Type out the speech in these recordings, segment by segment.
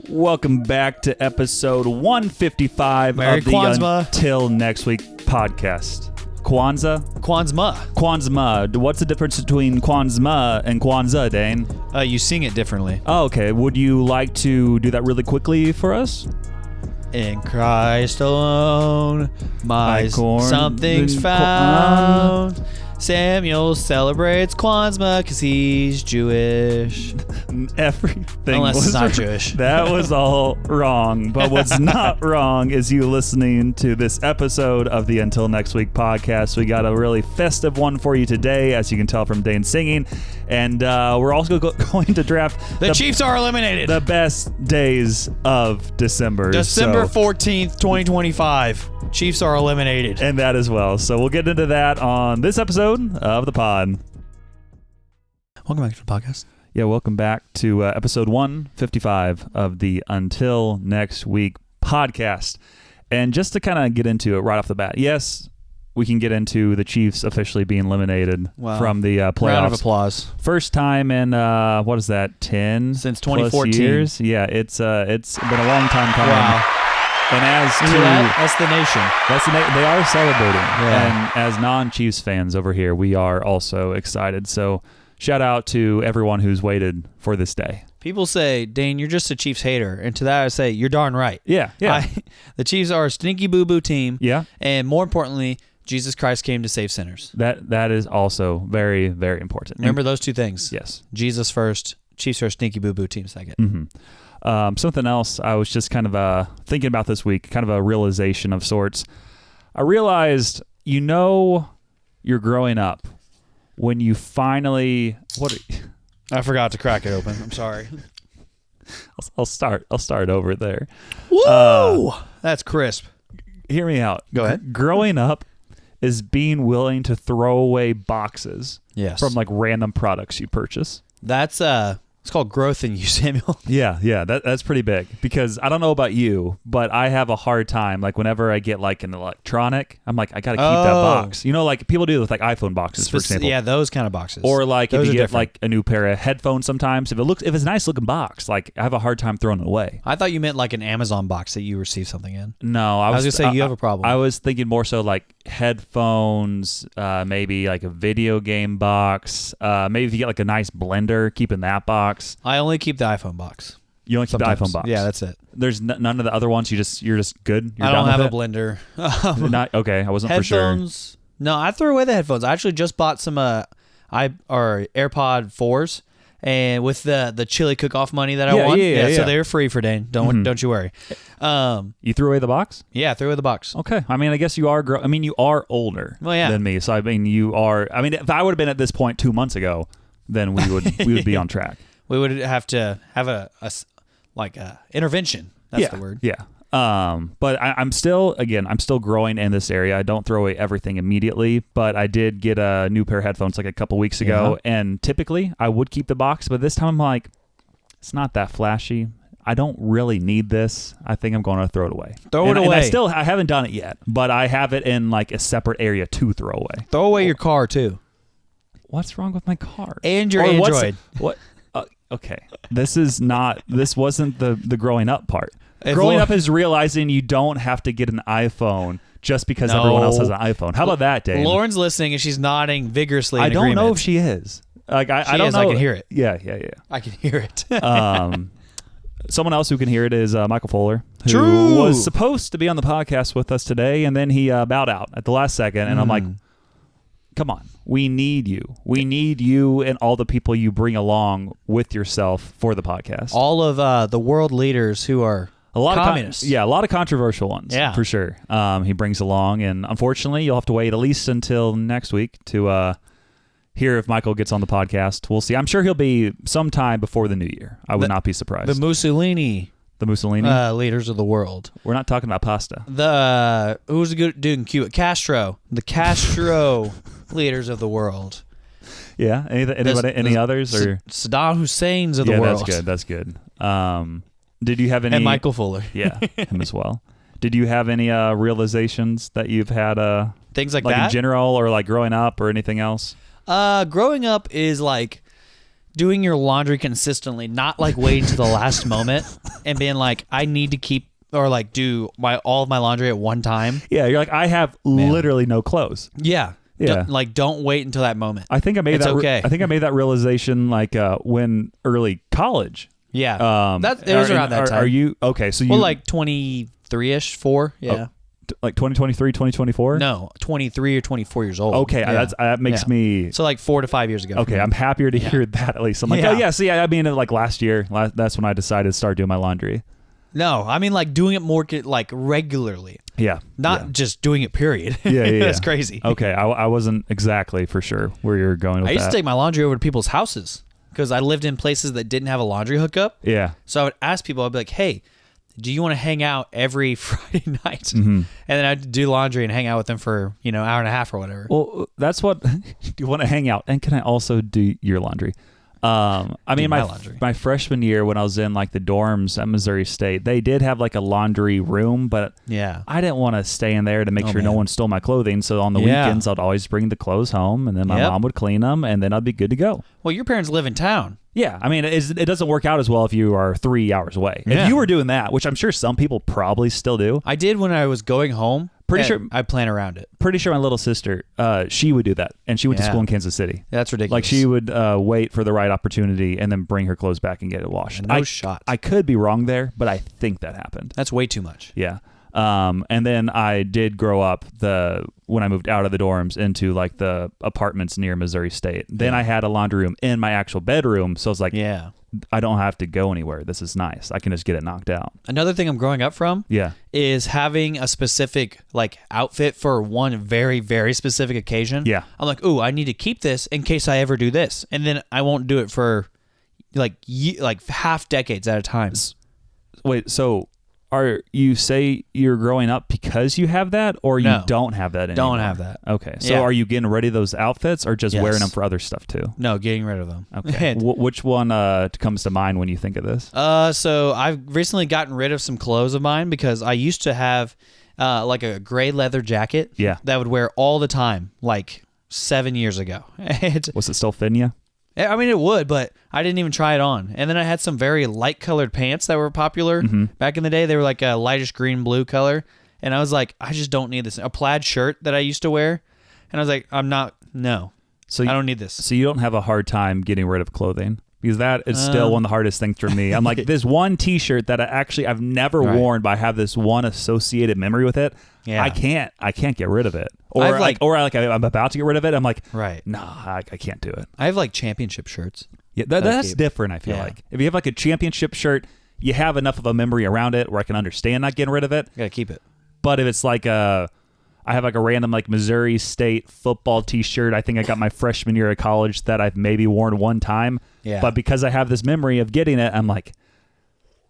Welcome back to episode 155 Merry of the Kwanzaa. Until Next Week podcast. Kwanzaa? Kwanzaa. What's the difference between Kwanzaa and Kwanzaa, Dane? You sing it differently. Oh, okay. Would you like to do that really quickly for us? In Christ alone, My corn- something's found. Samuel celebrates Kwanzaa because he's Jewish. Everything Unless was it's not Jewish. That was all wrong. But what's not wrong is you listening to this episode of the Until Next Week podcast. We got a really festive one for you today, as you can tell from Dane singing. And we're also going to draft The Chiefs are eliminated. the best days of December. December So- 14th, 2025. Chiefs are eliminated. and that as well. So we'll get into that on this episode of the pod. Welcome back to the podcast. Yeah, welcome back to episode 155 of the Until Next Week podcast. And just to kind of get into it right off the bat, yes, we can get into the Chiefs officially being eliminated Wow. from the playoffs. Round of applause. First time in, what is that, 10? Since plus 2014. years? Yeah, it's been a long time coming. Wow. And as See that? That's the nation. they are celebrating. Yeah. And as non-Chiefs fans over here, we are also excited. So shout out to everyone who's waited for this day. People say, Dane, you're just a Chiefs hater. And to that I say, you're darn right. Yeah. The Chiefs are a stinky boo-boo team. Yeah. And more importantly, Jesus Christ came to save sinners. That is also very, very important. Remember those two things. Yes. Jesus first, Chiefs are a stinky boo-boo team second. Mm-hmm. Something else I was just kind of thinking about this week, kind of a realization of sorts. I realized, you're growing up when you finally I forgot to crack it open. I'm sorry. I'll start over there. Woo! That's crisp. Hear me out. Go ahead. Growing up is being willing to throw away boxes Yes. from like random products you purchase. That's it's called growth in you, Samuel. Yeah, that's pretty big because I don't know about you, but I have a hard time. Like whenever I get like an electronic, I'm like, I got to keep that box. Like people do with like iPhone boxes, for example. Yeah, those kind of boxes. Or like Those if you are get different. like a new pair of headphones sometimes, if it's a nice looking box, like I have a hard time throwing it away. I thought you meant like an Amazon box that you receive something in. No, I was going to say you have a problem. I was thinking more so like headphones, maybe like a video game box. Maybe if you get like a nice blender, keeping that box. I only keep the iPhone box. You only keep Sometimes. the iPhone box. Yeah, that's it. There's none of the other ones. You're just good. You're I don't done have with a it? blender. You're not okay. I wasn't for sure. Headphones. No, I threw away the headphones. I actually just bought some AirPod 4s, and with the chili cook-off money that I won. Yeah. So they're free for Dane. Don't you worry. You threw away the box? Yeah, threw away the box. Okay. I mean, I guess you are. You are older than me. So I mean, you are. I mean, if I would have been at this point 2 months ago, then we would be on track. We would have to have a intervention. That's the word. Yeah. But I'm still growing in this area. I don't throw away everything immediately, but I did get a new pair of headphones like a couple weeks ago, and typically I would keep the box, but this time I'm like, it's not that flashy. I don't really need this. I think I'm going to throw it away. Throw it away. And I haven't done it yet, but I have it in like a separate area to throw away. Throw away your car too. What's wrong with my car? And your Android. What? Okay. This wasn't the growing up part. Growing up is realizing you don't have to get an iPhone just because everyone else has an iPhone. How about that, Dave? Lauren's listening and she's nodding vigorously. I don't know if she is. Like I don't know. I can hear it. Yeah. I can hear it. Someone else who can hear it is Michael Fuller, who True. was supposed to be on the podcast with us today, and then he bowed out at the last second. And I'm like, come on. We need you. We need you and all the people you bring along with yourself for the podcast. All of the world leaders who are a lot communists. a lot of controversial ones. Yeah. For sure. He brings along, and unfortunately, you'll have to wait at least until next week to hear if Michael gets on the podcast. We'll see. I'm sure he'll be sometime before the new year. I would not be surprised. The Mussolini leaders of the world. We're not talking about pasta. Who's a good dude in Cuba? Castro. The Castro leaders of the world. Yeah. Any others? Or Saddam Hussein's of the world. Yeah, that's good. Did you have any? And Michael Fuller. Yeah, him as well. Did you have any realizations that you've had? Things like that? in general, or like growing up, or anything else? Growing up is like doing your laundry consistently, not like waiting to the last moment and being like, I need to keep or like do all of my laundry at one time. Yeah, you're like, I have literally no clothes. Yeah. Yeah. Don't wait until that moment. I think I made okay. I think I made that realization like when early college. Yeah. It was around that time. Are you okay? So you like 23ish, 4. Yeah. Like 2023, 2024? No, 23 or 24 years old. Okay, that makes me... So like 4 to 5 years ago. Okay, I'm happier to hear that at least. I'm like, oh yeah, see, I mean, like last year, that's when I decided to start doing my laundry. No, I mean like doing it more like regularly. Yeah. Not just doing it, period. Yeah. That's crazy. Okay, I wasn't exactly for sure where you're going with that. I used to take my laundry over to people's houses because I lived in places that didn't have a laundry hookup. Yeah. So I would ask people, I'd be like, hey, do you want to hang out every Friday night? Mm-hmm. And then I'd do laundry and hang out with them for, hour and a half or whatever. Well, that's what, do you want to hang out? And can I also do your laundry? I mean, my freshman year when I was in like the dorms at Missouri State, they did have like a laundry room, but I didn't want to stay in there to make sure no one stole my clothing. So on the weekends, I'd always bring the clothes home and then my mom would clean them and then I'd be good to go. Well, your parents live in town. Yeah, I mean, it doesn't work out as well if you are 3 hours away. Yeah. If you were doing that, which I'm sure some people probably still do. I did when I was going home. Pretty sure I plan around it. Pretty sure my little sister, she would do that, and she went to school in Kansas City. That's ridiculous. Like she would wait for the right opportunity and then bring her clothes back and get it washed. No shot. I could be wrong there, but I think that happened. That's way too much. Yeah. And then I did grow up when I moved out of the dorms into like the apartments near Missouri State. Then I had a laundry room in my actual bedroom, so I was like, I don't have to go anywhere. This is nice. I can just get it knocked out. Another thing I'm growing up from is having a specific like outfit for one very, very specific occasion. Yeah. I'm like, ooh, I need to keep this in case I ever do this. And then I won't do it for like half decades at a time. Wait, so you say you're growing up because you have that, or you don't have that anymore? Don't have that. Okay, so are you getting rid of those outfits, or just wearing them for other stuff too? No, getting rid of them. Okay. Which one comes to mind when you think of this? So I've recently gotten rid of some clothes of mine because I used to have like a gray leather jacket that I would wear all the time, like 7 years ago. Was it still fitting you? I mean, it would, but I didn't even try it on. And then I had some very light-colored pants that were popular back in the day. They were like a lightish green-blue color. And I was like, I just don't need this. A plaid shirt that I used to wear. And I was like, I don't need this. So you don't have a hard time getting rid of clothing? Because that is still one of the hardest things for me. I'm like, this one T-shirt that I've never worn, but I have this one associated memory with it. Yeah. I can't get rid of it. Or I'm about to get rid of it. I'm like, nah, I can't do it. I have like championship shirts. Yeah, that's different. I feel like if you have like a championship shirt, you have enough of a memory around it where I can understand not getting rid of it. You gotta keep it. But if it's like I have like a random like Missouri State football T-shirt I think I got my freshman year of college that I've maybe worn one time. Yeah. But because I have this memory of getting it, I'm like,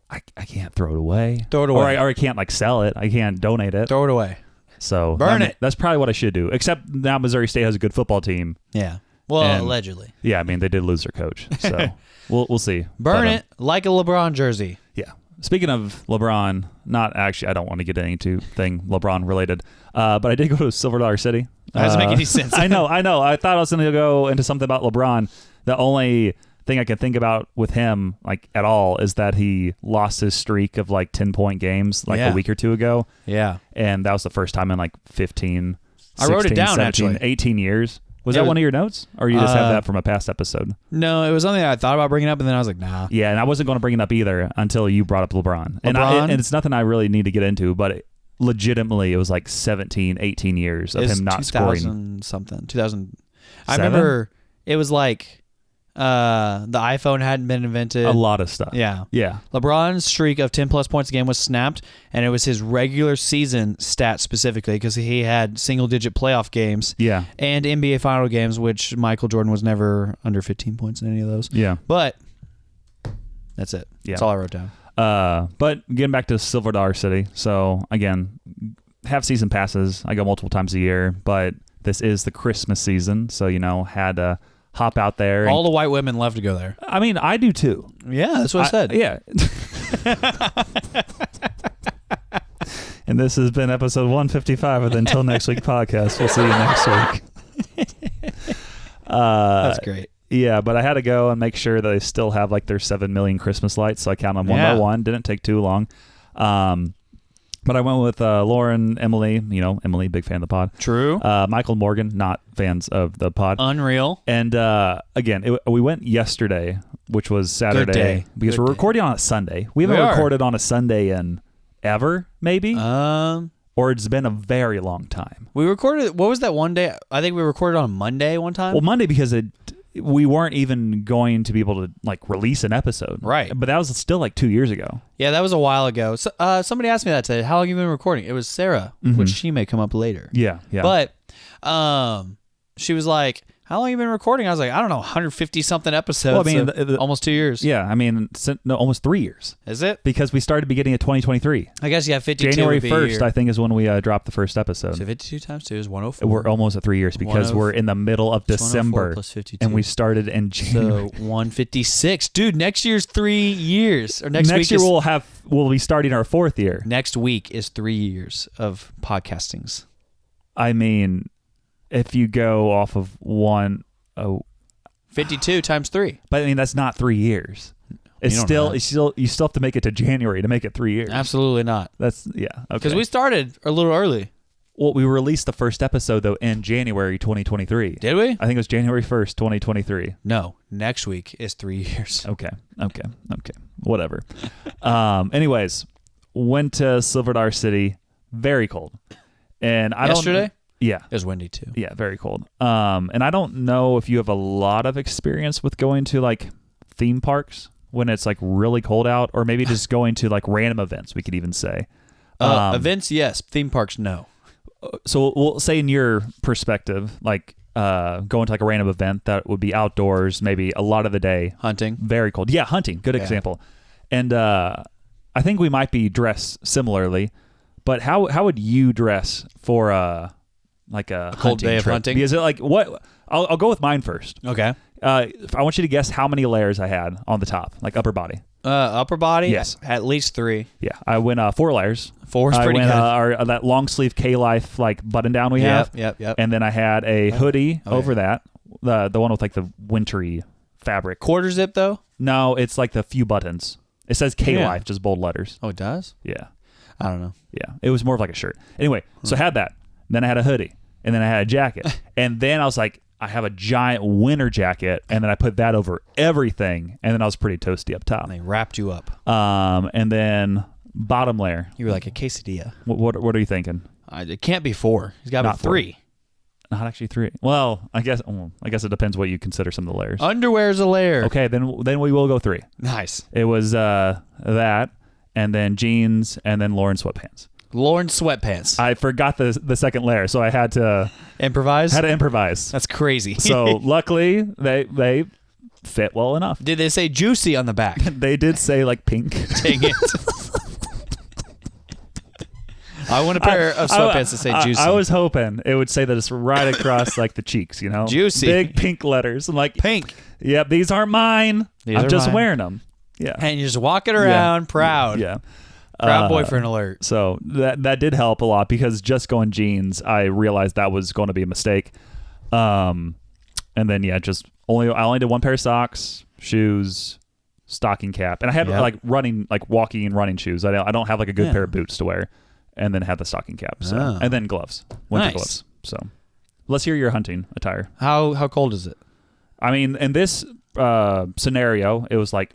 I can't throw it away. Or I can't like sell it. I can't donate it. Throw it away. So burn it. That's probably what I should do. Except now Missouri State has a good football team. Yeah. Well, allegedly. Yeah, I mean they did lose their coach. So we'll see. Burn it like a LeBron jersey. Yeah. Speaking of LeBron, not actually, I don't want to get into anything LeBron related, but I did go to Silver Dollar City. That doesn't make any sense. I know. I thought I was going to go into something about LeBron. The only thing I can think about with him, like at all, is that he lost his streak of like 10-point games like a week or two ago. Yeah. And that was the first time in like 15, 16, I wrote it down, 17, actually. 18 years. Was that one of your notes? Or you just have that from a past episode? No, it was something I thought about bringing up, and then I was like, nah. Yeah, and I wasn't going to bring it up either until you brought up LeBron. And it's nothing I really need to get into, but legitimately, it was like 17, 18 years of him not scoring. 2000. I remember it was like the iPhone hadn't been invented. A lot of stuff. Yeah. LeBron's streak of 10-plus points a game was snapped, and it was his regular season stat specifically because he had single-digit playoff games and NBA Final games, which Michael Jordan was never under 15 points in any of those. Yeah. But that's it. Yeah. That's all I wrote down. But getting back to Silver Dollar City, so again, have season passes. I go multiple times a year, but this is the Christmas season, so, had to hop out there. All the white women love to go there. I mean, I do too. Yeah, that's what I said. Yeah. And this has been episode 155 of the Until Next Week podcast. We'll see you next week. That's great. Yeah, but I had to go and make sure that they still have like their 7 million Christmas lights. So I counted them one by one. Didn't take too long. But I went with Lauren, Emily. Emily, big fan of the pod. True. Michael and Morgan, not fans of the pod. Unreal. And again, we went yesterday, which was Saturday. Good day. Because we're recording on a Sunday. We haven't recorded on a Sunday in ever, maybe. Or it's been a very long time. We recorded, what was that one day? I think we recorded on Monday one time. Well, Monday because we weren't even going to be able to like release an episode. Right. But that was still like 2 years ago. Yeah, that was a while ago. So, somebody asked me that today. How long have you been recording? It was Sarah, which she may come up later. Yeah. But she was like, how long have you been recording? I was like, I don't know, 150-something episodes. Well, I mean, almost 2 years. Yeah, I mean, almost 3 years. Is it? Because we started beginning of 2023. I guess, yeah, 52 January would be 1st, I think, is when we dropped the first episode. So 52 times 2 is 104. We're almost at 3 years because we're in the middle of December. Plus 52. And we started in January. So 156. Dude, next year's 3 years. Or next week year we'll be starting our 4th year. Next week is 3 years of podcastings. I mean, if you go off of 52 times 3. But I mean, that's not 3 years. You still have to make it to January to make it 3 years. Absolutely not. That's okay. Because we started a little early. Well, we released the first episode though in January 2023. Did we? I think it was January 1st, 2023. No, next week is 3 years. Okay. Whatever. Anyways, went to Silverdar City. Very cold. And Yesterday? Yeah. It was windy too. Yeah, very cold. And I don't know if you have a lot of experience with going to like theme parks when it's like really cold out, or maybe just going to like random events, we could even say. Events, yes. Theme parks, no. So we'll say in your perspective, like going to like a random event that would be outdoors, maybe a lot of the day. Hunting. Very cold. Yeah, hunting. Good example. And I think we might be dressed similarly, but how would you dress for a cold day of trip? hunting? Because what? I'll go with mine first. Okay. I want you to guess how many layers I had on the top, like upper body. Upper body? Yes. At least 3. Yeah. I went 4 layers. 4 is pretty good. That long sleeve K-Life like button down we have. Yep. And then I had a hoodie over that. The one with like the wintry fabric. Quarter zip though? No, it's like the few buttons. It says K-Life, just bold letters. Oh, it does? Yeah. I don't know. Yeah. It was more of like a shirt. Anyway, so I had that. Then I had a hoodie. And then I had a jacket. And then I was like, I have a giant winter jacket. And then I put that over everything. And then I was pretty toasty up top. And they wrapped you up. And then bottom layer. You were like a quesadilla. What are you thinking? It can't be 4. It's got to be 3. Not actually 3. Well, I guess it depends what you consider some of the layers. Underwear's a layer. Okay, then we will go 3. Nice. It was that, and then jeans, and then Lauren sweatpants. Lauren sweatpants. I forgot the second layer, so I had to improvise. That's crazy. So luckily they fit well enough. Did they say juicy on the back? They did say like pink. Dang it. I want a pair of sweatpants to say juicy. I was hoping it would say that it's right across like the cheeks, Juicy. Big pink letters. I'm like, pink. Yep, these aren't mine. I'm just wearing them. Yeah. And you're just walking around proud. Yeah. Proud boyfriend alert. So that did help a lot, because just going jeans, I realized that was going to be a mistake. And then I only did 1 pair of socks, shoes, stocking cap, and I had walking and running shoes. I don't have like a good pair of boots to wear, and then had the stocking cap. So and then gloves, winter gloves. So let's hear your hunting attire. How cold is it? I mean, in this scenario, it was like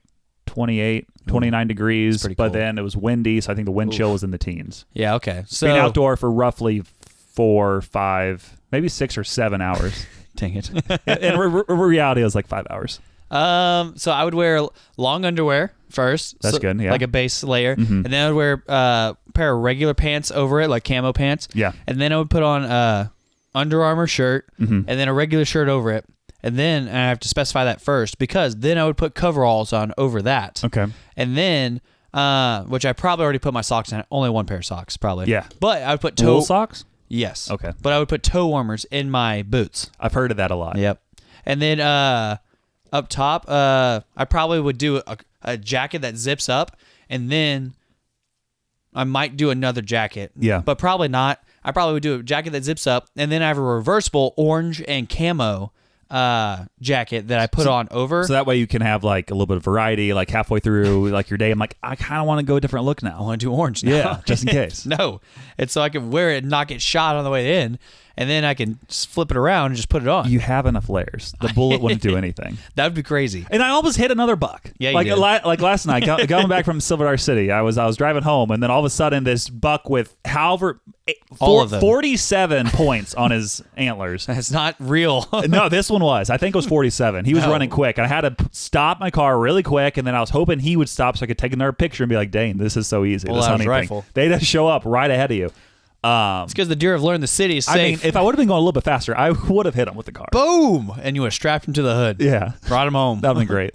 28, 29 degrees, but then it was windy, so I think the wind chill was in the teens. Yeah, okay. So being outdoor for roughly 4, 5, maybe 6 or 7 hours. Dang it. In reality, it was like 5 hours. So I would wear long underwear first. That's good, yeah. Like a base layer. Mm-hmm. And then I would wear a pair of regular pants over it, like camo pants. Yeah. And then I would put on a Under Armour shirt, and then a regular shirt over it. And then I have to specify that first, because then I would put coveralls on over that. Okay. And then, which I probably already put my socks in. Only 1 pair of socks, probably. Yeah. But I would put wool socks? Yes. Okay. But I would put toe warmers in my boots. I've heard of that a lot. Yep. And then up top, I probably would do a jacket that zips up, and then I might do another jacket. Yeah. But probably not. I probably would do a jacket that zips up, and then I have a reversible orange and camo jacket that I put on over. So that way you can have like a little bit of variety, like halfway through like your day. I'm like, I kind of want to go a different look now. I want to do orange now. Yeah, just in case. No. And so I can wear it and not get shot on the way in. And then I can flip it around and just put it on. You have enough layers. The bullet wouldn't do anything. That would be crazy. And I almost hit another buck. Yeah, you like did. Like last night, going back from Silver Dollar City, I was driving home, and then all of a sudden, this buck with All of them. 47 points on his antlers. That's not real. No, this one was. I think it was 47. He was running quick. I had to stop my car really quick, and then I was hoping he would stop so I could take another picture and be like, "Dane, this is so easy." Well, this rifle. They just show up right ahead of you. It's because the deer have learned the city is safe. I mean, if I would have been going a little bit faster, I would have hit him with the car. Boom! And you would have strapped him to the hood. Yeah. Brought him home. That would have been great.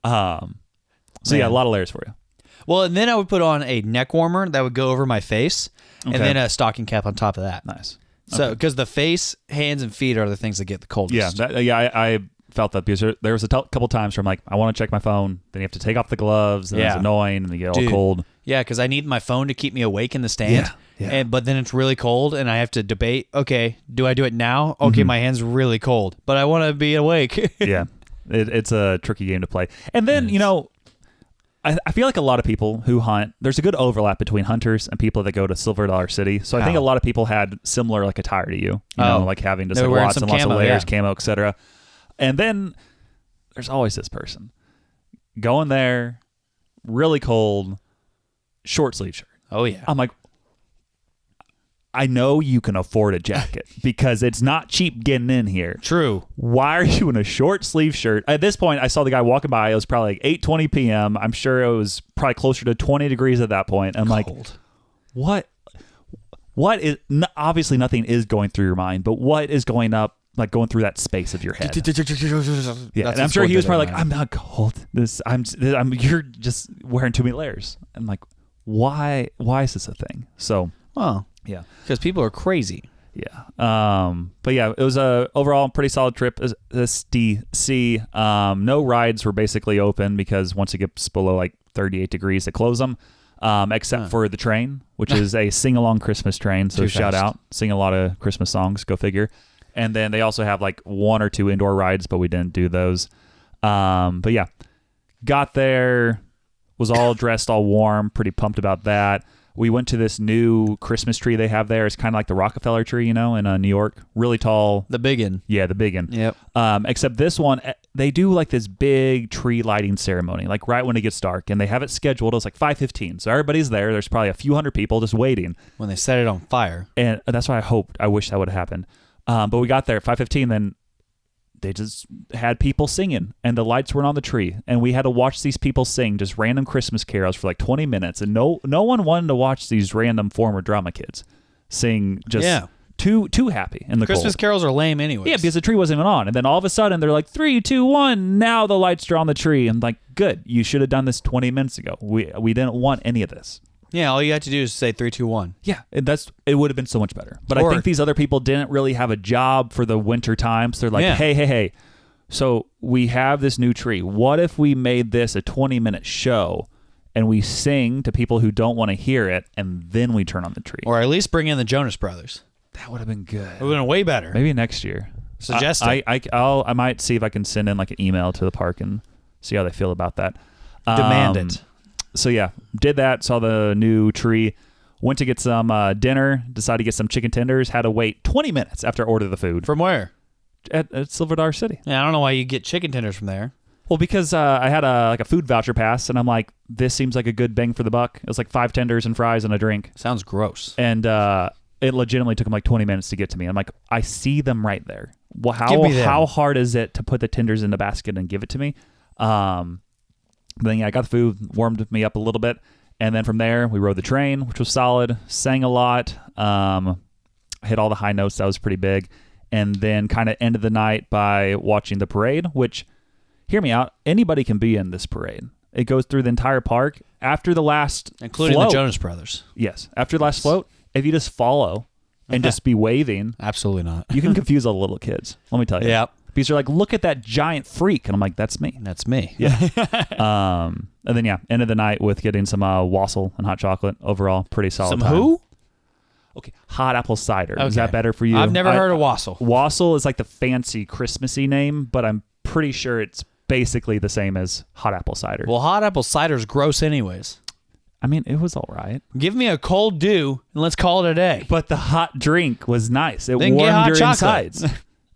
So yeah, a lot of layers for you. Well, and then I would put on a neck warmer that would go over my face, and then a stocking cap on top of that. Nice. So, because the face, hands, and feet are the things that get the coldest. Yeah, I felt that because there was a couple times where I'm like, I want to check my phone. Then you have to take off the gloves, and it's annoying, and you get all cold. Yeah, because I need my phone to keep me awake in the stand. Yeah. But then it's really cold, and I have to debate, okay, do I do it now? Okay, my hand's really cold, but I want to be awake. Yeah. It's a tricky game to play. And then, I feel like a lot of people who hunt, there's a good overlap between hunters and people that go to Silver Dollar City. So I think a lot of people had similar like attire to you, like having just like lots and lots of layers, camo, etc. And then there's always this person going there, really cold, short sleeve shirt. Oh, yeah. I'm like, I know you can afford a jacket because it's not cheap getting in here. True. Why are you in a short sleeve shirt? At this point, I saw the guy walking by. It was probably like 8:20 p.m. I'm sure it was probably closer to 20 degrees at that point. I'm like, what is, obviously nothing is going through your mind, but what is going through that space of your head? Yeah, and I'm sure he was probably like, I'm not cold. You're just wearing too many layers. I'm like, why is this a thing? So, yeah, because people are crazy. Yeah. But yeah, it was a overall pretty solid trip. SDC. No rides were basically open because once it gets below like 38 degrees, they close them. Except for the train, which is a sing-along Christmas train. So shout out, sing a lot of Christmas songs. Go figure. And then they also have like 1 or 2 indoor rides, but we didn't do those. But yeah, got there, was all dressed, all warm, pretty pumped about that. We went to this new Christmas tree they have there. It's kind of like the Rockefeller tree, in New York. Really tall. The big one. Yeah, the big one. Yep. Except this one, they do like this big tree lighting ceremony, like right when it gets dark, and they have it scheduled. It's like 5:15, so everybody's there. There's probably a few hundred people just waiting. When they set it on fire. And that's why I wish that would have happened. But we got there at 5:15, then they just had people singing, and the lights weren't on the tree, and we had to watch these people sing just random Christmas carols for like 20 minutes, and no one wanted to watch these random former drama kids sing just too happy in the Christmas cold. Carols are lame anyways. Yeah, because the tree wasn't even on, and then all of a sudden they're like 3, 2, 1. Now the lights are on the tree. I'm like, good, you should have done this 20 minutes ago. We didn't want any of this. Yeah, all you had to do is say 3, 2, 1. Yeah, it would have been so much better. But I think these other people didn't really have a job for the winter time, so they're like, hey, so we have this new tree. What if we made this a 20-minute show, and we sing to people who don't want to hear it, and then we turn on the tree? Or at least bring in the Jonas Brothers. That would have been good. It would have been way better. Maybe next year. Suggest it. I might see if I can send in like an email to the park and see how they feel about that. Demand it. So yeah, did that, saw the new tree, went to get some dinner, decided to get some chicken tenders, had to wait 20 minutes after I ordered the food. From where? At Silver Dollar City. Yeah, I don't know why you get chicken tenders from there. Well, because I had a food voucher pass, and I'm like, this seems like a good bang for the buck. It was like 5 tenders and fries and a drink. Sounds gross. And it legitimately took them like 20 minutes to get to me. I'm like, I see them right there. Well, how hard is it to put the tenders in the basket and give it to me? Then yeah, I got the food, warmed me up a little bit, and then from there we rode the train, which was solid. Sang a lot, hit all the high notes. That was pretty big, and then kind of ended the night by watching the parade. Which, hear me out, anybody can be in this parade. It goes through the entire park. After the last including float, the Jonas Brothers. Yes, after the last float, if you just follow and just be waving, absolutely not. You can confuse all the little kids. Let me tell you. Yeah. Because you're like, look at that giant freak. And I'm like, that's me. That's me. Yeah. And then, ended the night with getting some wassail and hot chocolate. Overall, pretty solid Some time. who? Okay, hot apple cider. Okay. Is that better for you? I've never heard of wassail. Wassail is like the fancy Christmassy name, but I'm pretty sure it's basically the same as hot apple cider. Well, hot apple cider is gross anyways. I mean, it was all right. Give me a cold dew and let's call it a day. But the hot drink was nice. It warmed your insides.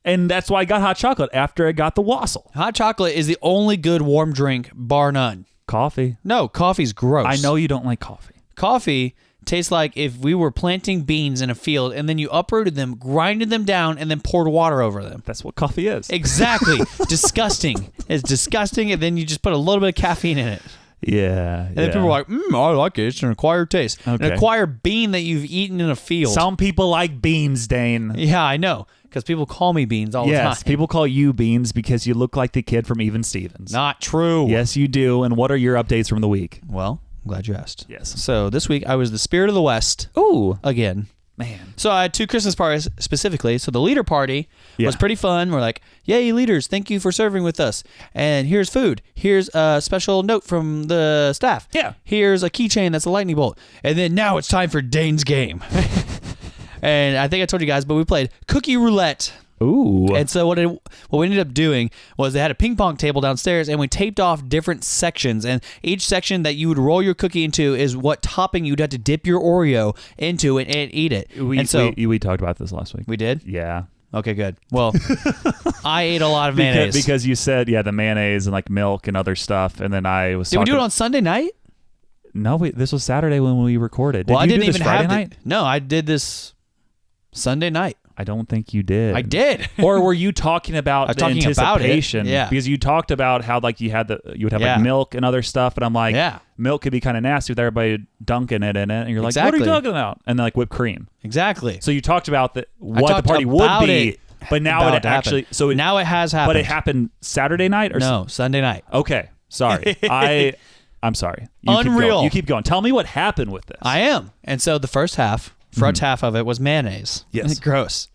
And that's why I got hot chocolate after I got the wassail. Hot chocolate is the only good warm drink, bar none. Coffee. No, coffee's gross. I know you don't like coffee. Coffee tastes like if we were planting beans in a field and then you uprooted them, grinded them down, and then poured water over them. That's what coffee is. Exactly. Disgusting. It's disgusting, and then you just put a little bit of caffeine in it. Yeah. And then people are like, I like it. It's an acquired taste. Okay. An acquired bean that you've eaten in a field. Some people like beans, Dane. Yeah, I know. Because people call me Beans all the time. Yes, people call you Beans because you look like the kid from Even Stevens. Not true. Yes, you do. And what are your updates from the week? Well, I'm glad you asked. Yes. So this week I was the Spirit of the West. Ooh. Again. Man. So I had 2 Christmas parties specifically. So the leader party was pretty fun. We're like, yay, leaders, thank you for serving with us. And here's food. Here's a special note from the staff. Yeah. Here's a keychain that's a lightning bolt. And then now it's time for Dane's game. And I think I told you guys, but we played Cookie Roulette. Ooh. And so what we ended up doing was they had a ping pong table downstairs, and we taped off different sections, and each section that you would roll your cookie into is what topping you'd have to dip your Oreo into and eat it. We talked about this last week. We did? Yeah. Okay, good. Well, I ate a lot of mayonnaise. Because you said, the mayonnaise and like milk and other stuff, and then I was Did we do it on Sunday night? No, this was Saturday when we recorded. Well, I didn't even Friday night? No, I did this Sunday night. I don't think you did. I did. Or were you talking about the anticipation? About it. Yeah. Because you talked about how like you would have like milk and other stuff, and I'm like, milk could be kind of nasty with everybody dunking it in it, and you're like, what are you talking about? And then like whipped cream. Exactly. So you talked about what the party would be, but now it actually happened. Now it has happened. But it happened Saturday night or no Sunday night. Okay, sorry. I'm sorry. Unreal. You keep going. Tell me what happened with this. I am. And so the front half of it was mayonnaise. Yes. Gross.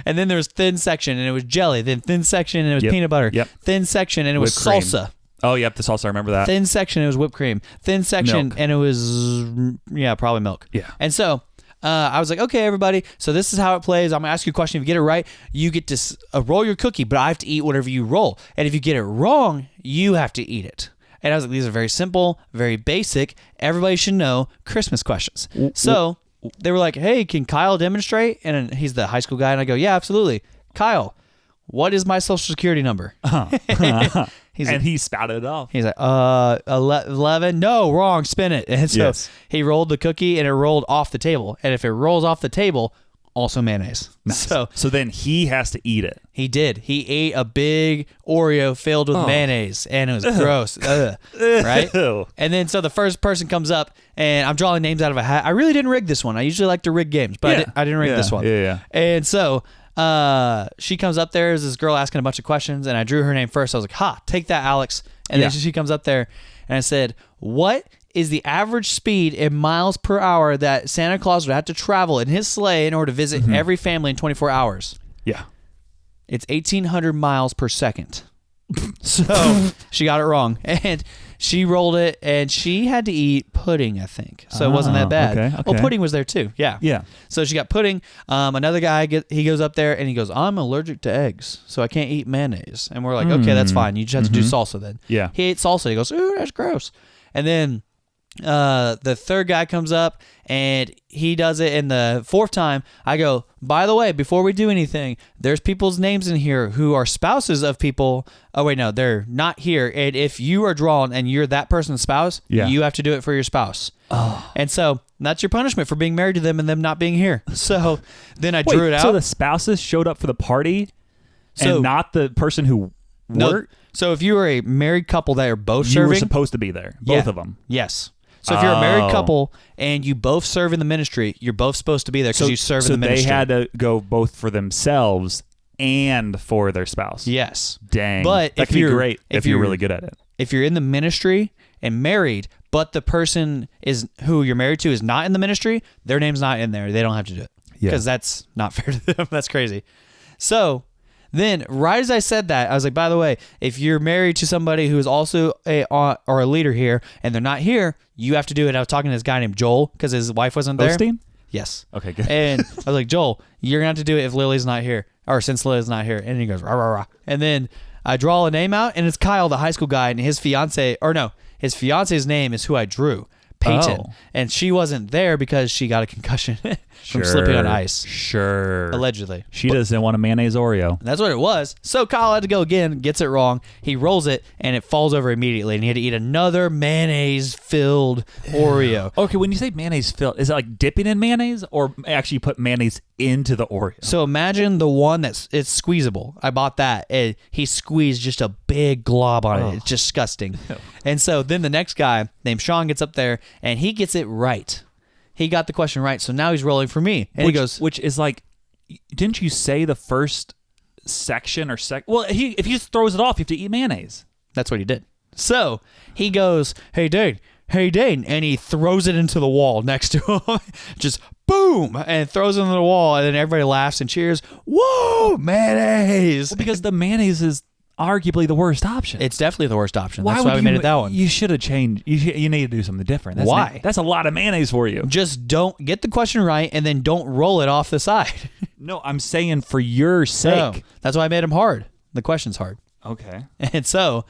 And then there was thin section, and it was jelly. Then thin section, and it was peanut butter. Yep. Thin section, and it was salsa. Oh, yep, the salsa. I remember that. Thin section, it was whipped cream. Thin section, milk. And it was, probably milk. Yeah. And so I was like, okay, everybody, so this is how it plays. I'm going to ask you a question. If you get it right, you get to roll your cookie, but I have to eat whatever you roll. And if you get it wrong, you have to eat it. And I was like, these are very simple, very basic. Everybody should know Christmas questions. So they were like, hey, can Kyle demonstrate? And he's the high school guy. And I go, yeah, absolutely. Kyle, what is my social security number? He spouted it off. He's like, 11. No, wrong. Spin it. And so he rolled the cookie, and it rolled off the table. And if it rolls off the table, also mayonnaise. Nice. So then he has to eat it. He did. He ate a big Oreo filled with mayonnaise, and it was gross. Right? And then so the first person comes up, and I'm drawing names out of a hat. I really didn't rig this one. I usually like to rig games, but I didn't rig this one. Yeah. And so she comes up there as this girl asking a bunch of questions, and I drew her name first. I was like, take that, Alex. And then she comes up there, and I said, what is the average speed in miles per hour that Santa Claus would have to travel in his sleigh in order to visit every family in 24 hours? Yeah. It's 1,800 miles per second. So she got it wrong. And she rolled it, and she had to eat pudding, I think. So it wasn't that bad. Okay. Oh, pudding was there too. Yeah. Yeah. So she got pudding. Another guy, he goes up there, and he goes, I'm allergic to eggs, so I can't eat mayonnaise. And we're like, okay, that's fine. You just have to do salsa then. Yeah. He ate salsa. He goes, ooh, that's gross. And then the third guy comes up, and he does it. And the fourth time, I go, by the way, before we do anything, there's people's names in here who are spouses of people. Oh, wait, no, they're not here. And if you are drawn and you're that person's spouse, you have to do it for your spouse. Oh. And so that's your punishment for being married to them and them not being here. So then I drew it out. So the spouses showed up for the party and not the person who worked? So if you were a married couple that are both serving. You were supposed to be there, both of them. Yes. So if you're a married couple and you both serve in the ministry, you're both supposed to be there because you serve in the ministry. So they had to go both for themselves and for their spouse. Yes. Dang. But that could be great if you're really good at it. If you're in the ministry and married, but the person who you're married to is not in the ministry, their name's not in there. They don't have to do it because that's not fair to them. That's crazy. So then, right as I said that, I was like, by the way, if you're married to somebody who is also a leader here and they're not here, you have to do it. I was talking to this guy named Joel because his wife wasn't there. Osteen? Yes. Okay, good. And I was like, Joel, you're going to have to do it if Lily's not here, or since Lily's not here. And he goes, rah, rah, rah. And then I draw a name out, and it's Kyle, the high school guy, and his fiance's name is who I drew. Peyton. Oh. And she wasn't there because she got a concussion from slipping on ice. Sure. Allegedly. She doesn't want a mayonnaise Oreo. That's what it was. So Kyle had to go again, gets it wrong. He rolls it, and it falls over immediately, and he had to eat another mayonnaise-filled Oreo. Okay, when you say mayonnaise-filled, is it like dipping in mayonnaise or actually put mayonnaise into the Oreo? So imagine the one it's squeezable. I bought that, and he squeezed just a big glob on it. It's disgusting. And so then the next guy named Sean gets up there, and he gets it right. He got the question right, so now he's rolling for me. And he goes... Which is like, didn't you say the first section or Well, if he just throws it off, you have to eat mayonnaise. That's what he did. So he goes, hey, Dane, and he throws it into the wall next to him. Just boom, and throws it into the wall, and then everybody laughs and cheers. Whoa, mayonnaise! Well, because the mayonnaise is arguably the worst option. It's definitely the worst option. That's why we made it that one. You should have changed. You need to do something different. Why? That's a lot of mayonnaise for you. Just don't get the question right, and then don't roll it off the side. No, I'm saying for your sake. No, that's why I made him hard. The question's hard. Okay. And so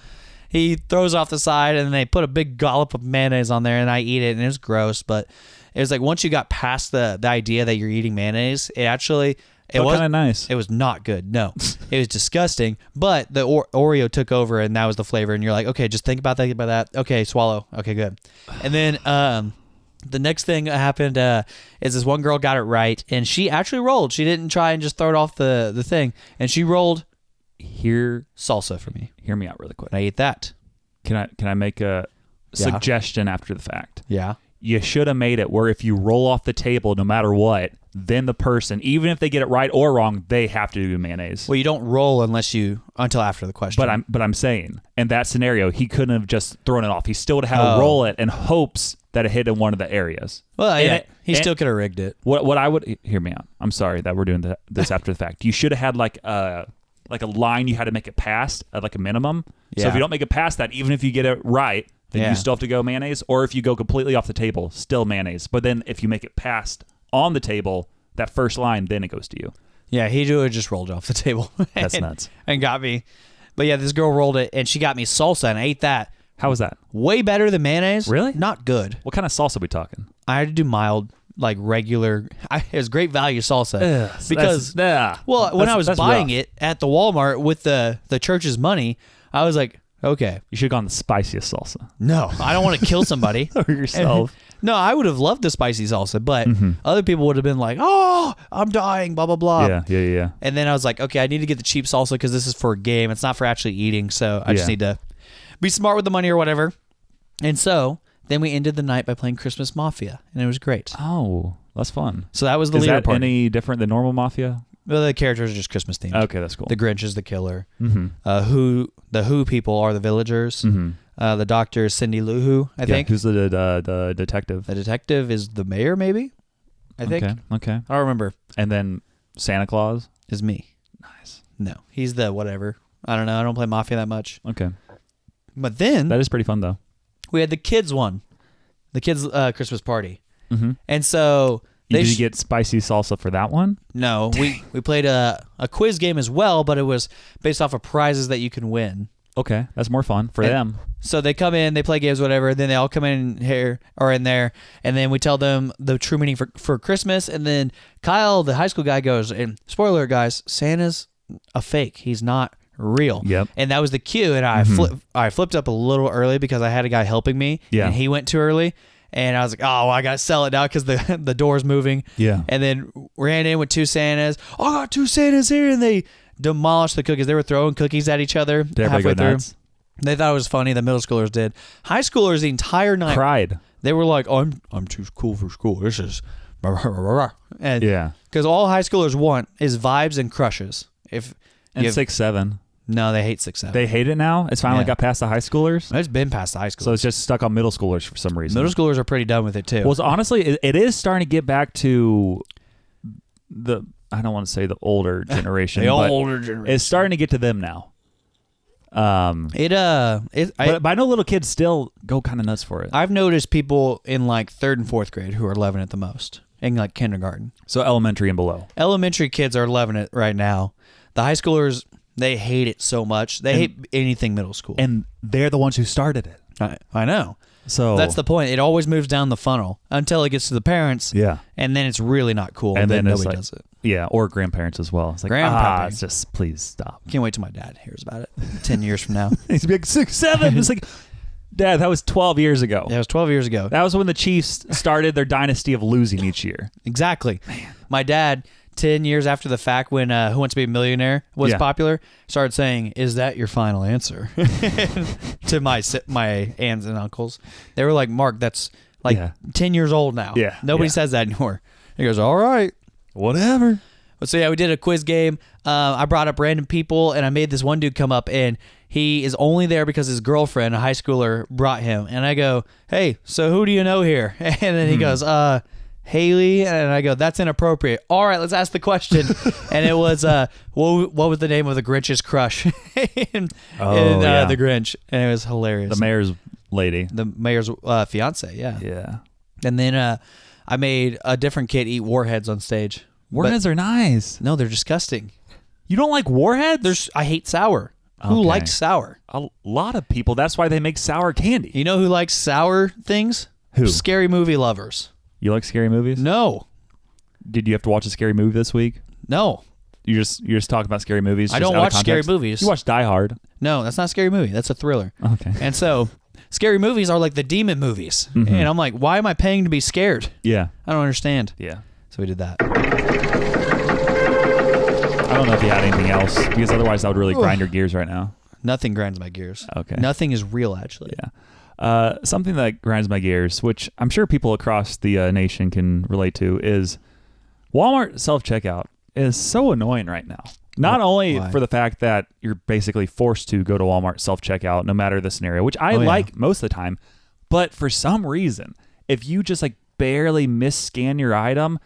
he throws off the side, and they put a big dollop of mayonnaise on there, and I eat it, and it's gross. But it was like once you got past the idea that you're eating mayonnaise, it actually... It was kind of nice. It was not good. No, it was disgusting. But the Oreo took over, and that was the flavor. And you're like, okay, just think about that. Okay, swallow. Okay, good. And then the next thing that happened is this one girl got it right, and she actually rolled. She didn't try and just throw it off the thing, and she rolled salsa for me. Hear me out really quick. And I ate that. Can I make a suggestion after the fact? Yeah. You should have made it where if you roll off the table, no matter what, then the person, even if they get it right or wrong, they have to do mayonnaise. Well, you don't roll until after the question. But I'm saying, in that scenario, he couldn't have just thrown it off. He still would have had to roll it in hopes that it hit in one of the areas. Well, yeah, he still could have rigged it. What I would hear me out. I'm sorry that we're doing this after the fact. You should have had like a line you had to make it past at like a minimum. Yeah. So if you don't make it past that, even if you get it right, then you still have to go mayonnaise. Or if you go completely off the table, still mayonnaise. But then if you make it past on the table, that first line, then it goes to you. Yeah, he just rolled off the table. That's nuts. And got me. But yeah, this girl rolled it, and she got me salsa, and I ate that. How was that? Way better than mayonnaise. Really? Not good. What kind of salsa are we talking? I had to do mild, like regular. It was great value salsa. Because, when I was buying it at the Walmart with the church's money, I was like, okay. You should have gone the spiciest salsa. No, I don't want to kill somebody. Or yourself. No, I would have loved the spicy salsa, but other people would have been like, oh, I'm dying, blah, blah, blah. Yeah. And then I was like, okay, I need to get the cheap salsa because this is for a game. It's not for actually eating, so I just need to be smart with the money or whatever. And so then we ended the night by playing Christmas Mafia, and it was great. Oh, that's fun. So that was the leader part. Is that any different than normal Mafia? Well, the characters are just Christmas themed. Okay, that's cool. The Grinch is the killer. The Who people are the villagers. The doctor is Cindy Lou Who, I think. Who's the detective? The detective is the mayor, maybe? I think. Okay. I don't remember. And then Santa Claus? Is me. Nice. No, he's the whatever. I don't know. I don't play Mafia that much. Okay. But then... That is pretty fun, though. We had the kids one. The kids' Christmas party. And so... Did you get spicy salsa for that one? No. We played a quiz game as well, but it was based off of prizes that you can win. Okay, that's more fun for them. So they come in, they play games, whatever. Then they all come in here or in there, and then we tell them the true meaning for Christmas. And then Kyle, the high school guy, goes, and spoiler alert, guys, Santa's a fake. He's not real. Yep. And that was the cue. And I flipped up a little early because I had a guy helping me. Yeah. And he went too early. And I was like, oh, well, I got to sell it now because the door's moving. Yeah. And then ran in with two Santas. Oh, I got two Santas here. And they demolished the cookies. They were throwing cookies at each other. Did everybody go nuts? They thought it was funny. The middle schoolers did. High schoolers the entire night cried. They were like, oh, I'm too cool for school. This is... And yeah. Because all high schoolers want is vibes and crushes. And 6'7". No, they hate 6'7". They hate it now? It's finally got past the high schoolers? It's been past the high schoolers. So it's just stuck on middle schoolers for some reason. Middle schoolers are pretty done with it too. Well, honestly, it is starting to get back to the, I don't want to say the older generation. Older generation. It's starting to get to them now. But I know little kids still go kind of nuts for it. I've noticed people in like 3rd and 4th grade who are loving it the most. in like kindergarten. So elementary and below. Elementary kids are loving it right now. The high schoolers, they hate it so much. They hate anything middle school. And they're the ones who started it. I know. So that's the point. It always moves down the funnel until it gets to the parents. Yeah. And then it's really not cool. And then nobody like, does it. Yeah, or grandparents as well. It's like, it's just, please stop. Can't wait till my dad hears about it 10 years from now. He's be like, 6, 7. It's like, Dad, that was 12 years ago. Yeah, it was 12 years ago. That was when the Chiefs started their dynasty of losing each year. Exactly. Man. My dad, 10 years after the fact, when Who Wants to Be a Millionaire was popular, started saying, "Is that your final answer?" to my aunts and uncles. They were like, "Mark, that's like 10 years old now. Yeah. Nobody says that anymore." He goes, "All right. Whatever." So yeah, we did a quiz game. I brought up random people, and I made this one dude come up, and he is only there because his girlfriend, a high schooler, brought him. And I go, "Hey, so who do you know here?" And then he goes, "Haley." And I go, "That's inappropriate. All right, let's ask the question." And it was, what was the name of the Grinch's crush in The Grinch? And it was hilarious. The mayor's lady. The mayor's fiance, yeah. Yeah. And then I made a different kid eat warheads on stage. Warheads are nice. No, they're disgusting. You don't like warheads? I hate sour. Okay. Who likes sour? A lot of people. That's why they make sour candy. You know who likes sour things? Who? Scary movie lovers. You like scary movies? No. Did you have to watch a scary movie this week? No. You're just talking about scary movies? I don't watch scary movies. You watch Die Hard. No, that's not a scary movie. That's a thriller. Okay. And so scary movies are like the demon movies. Mm-hmm. And I'm like, why am I paying to be scared? Yeah. I don't understand. Yeah. So we did that. I don't know if you had anything else, because otherwise that would really grind your gears right now. Nothing grinds my gears. Okay. Nothing is real, actually. Yeah. Something that grinds my gears, which I'm sure people across the nation can relate to, is Walmart self-checkout is so annoying right now. Not only for the fact that you're basically forced to go to Walmart self-checkout no matter the scenario, which I like most of the time, but for some reason, if you just like barely mis-scan your item,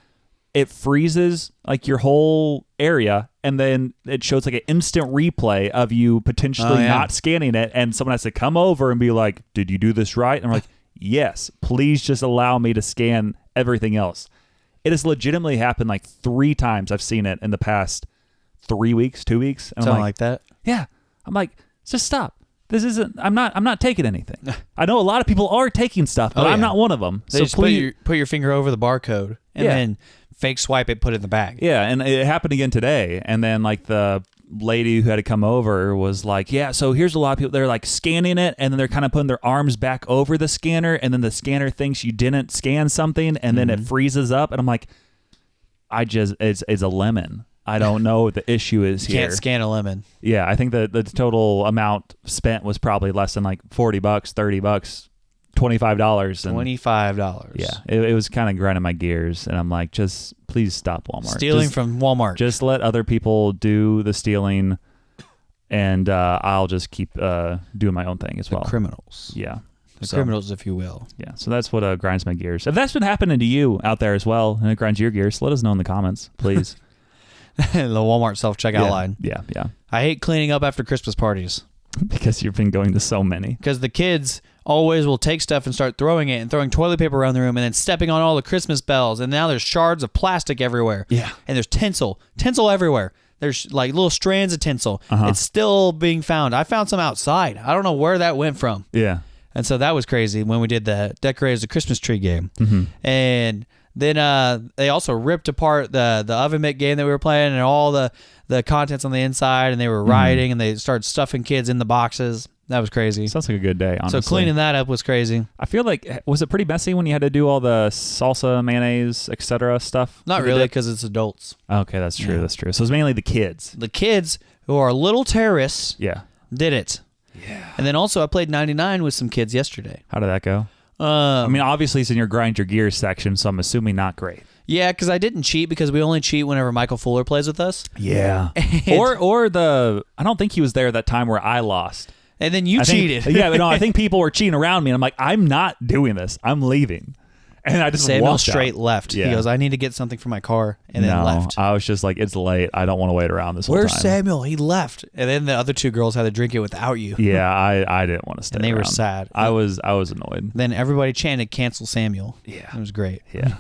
it freezes like your whole area, and then it shows like an instant replay of you potentially not scanning it, and someone has to come over and be like, "Did you do this right?" And I'm like, "Yes, please just allow me to scan everything else." It has legitimately happened like 3 times. I've seen it in the past 3 weeks, 2 weeks. And something like that. Yeah. I'm like, just stop. This isn't. I'm not taking anything. I know a lot of people are taking stuff, but I'm not one of them. They just please put your finger over the barcode and then fake swipe it, put it in the bag. Yeah, and it happened again today. And then like the lady who had to come over was like, "Yeah, so here's a lot of people. They're like scanning it, and then they're kind of putting their arms back over the scanner, and then the scanner thinks you didn't scan something, and then it freezes up." And I'm like, it's a lemon. I don't know what the issue is here. Can't scan a lemon. Yeah, I think the total amount spent was probably less than like $40, $30, $25. $25. Yeah, it was kind of grinding my gears, and I'm like, just please stop Walmart. Stealing from Walmart. Just let other people do the stealing, and I'll just keep doing my own thing as well. Criminals. Yeah. The criminals, if you will. Yeah, so that's what grinds my gears. If that's been happening to you out there as well, and it grinds your gears, let us know in the comments, please. The Walmart self-checkout line. Yeah. I hate cleaning up after Christmas parties. Because you've been going to so many. Because the kids always will take stuff and start throwing it and throwing toilet paper around the room and then stepping on all the Christmas bells. And now there's shards of plastic everywhere. Yeah. And there's tinsel everywhere. There's like little strands of tinsel. It's still being found. I found some outside. I don't know where that went from. Yeah. And so that was crazy when we did the Decorators a Christmas Tree game. Mm-hmm. And then they also ripped apart the oven mitt game that we were playing and all the contents on the inside, and they were rioting, and they started stuffing kids in the boxes. That was crazy. Sounds like a good day, honestly. So cleaning that up was crazy. I feel like, was it pretty messy when you had to do all the salsa, mayonnaise, etc. stuff? Not really, because it's adults. Okay, that's true. Yeah. That's true. So it's mainly the kids. The kids who are little terrorists did it. Yeah. And then also I played 99 with some kids yesterday. How did that go? I mean, obviously it's in your grind your gears section, so I'm assuming not great. Yeah, because I didn't cheat, because we only cheat whenever Michael Fuller plays with us. Yeah. or I don't think he was there that time where I lost. And then you cheated. I think people were cheating around me, and I'm like, I'm not doing this. I'm leaving. And I just Samuel straight left. Yeah. He goes, I need to get something for my car, and then left. I was just like, it's late. I don't want to wait around this whole time. Where's Samuel? He left. And then the other 2 girls had to drink it without you. Yeah, I didn't want to stay and they around. were sad. I was annoyed. Then everybody chanted, cancel Samuel. Yeah. It was great. Yeah.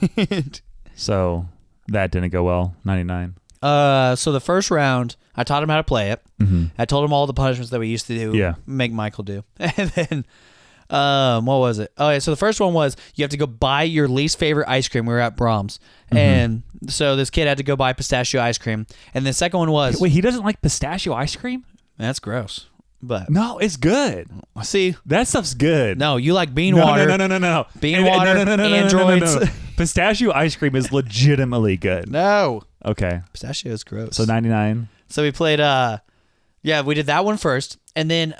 So that didn't go well. 99. So the first round, I taught him how to play it. Mm-hmm. I told him all the punishments that we used to do. Yeah. Make Michael do. And then, what was it? Oh yeah. So the first one was you have to go buy your least favorite ice cream. We were at Brahms, and so this kid had to go buy pistachio ice cream. And the second one was wait, he doesn't like pistachio ice cream? That's gross. But no, it's good. See, that stuff's good. No, you like bean water. No. Bean water. Androids. No. Pistachio ice cream is legitimately good. No. Okay. Pistachio is gross. So 99. So we played. We did that one first, and then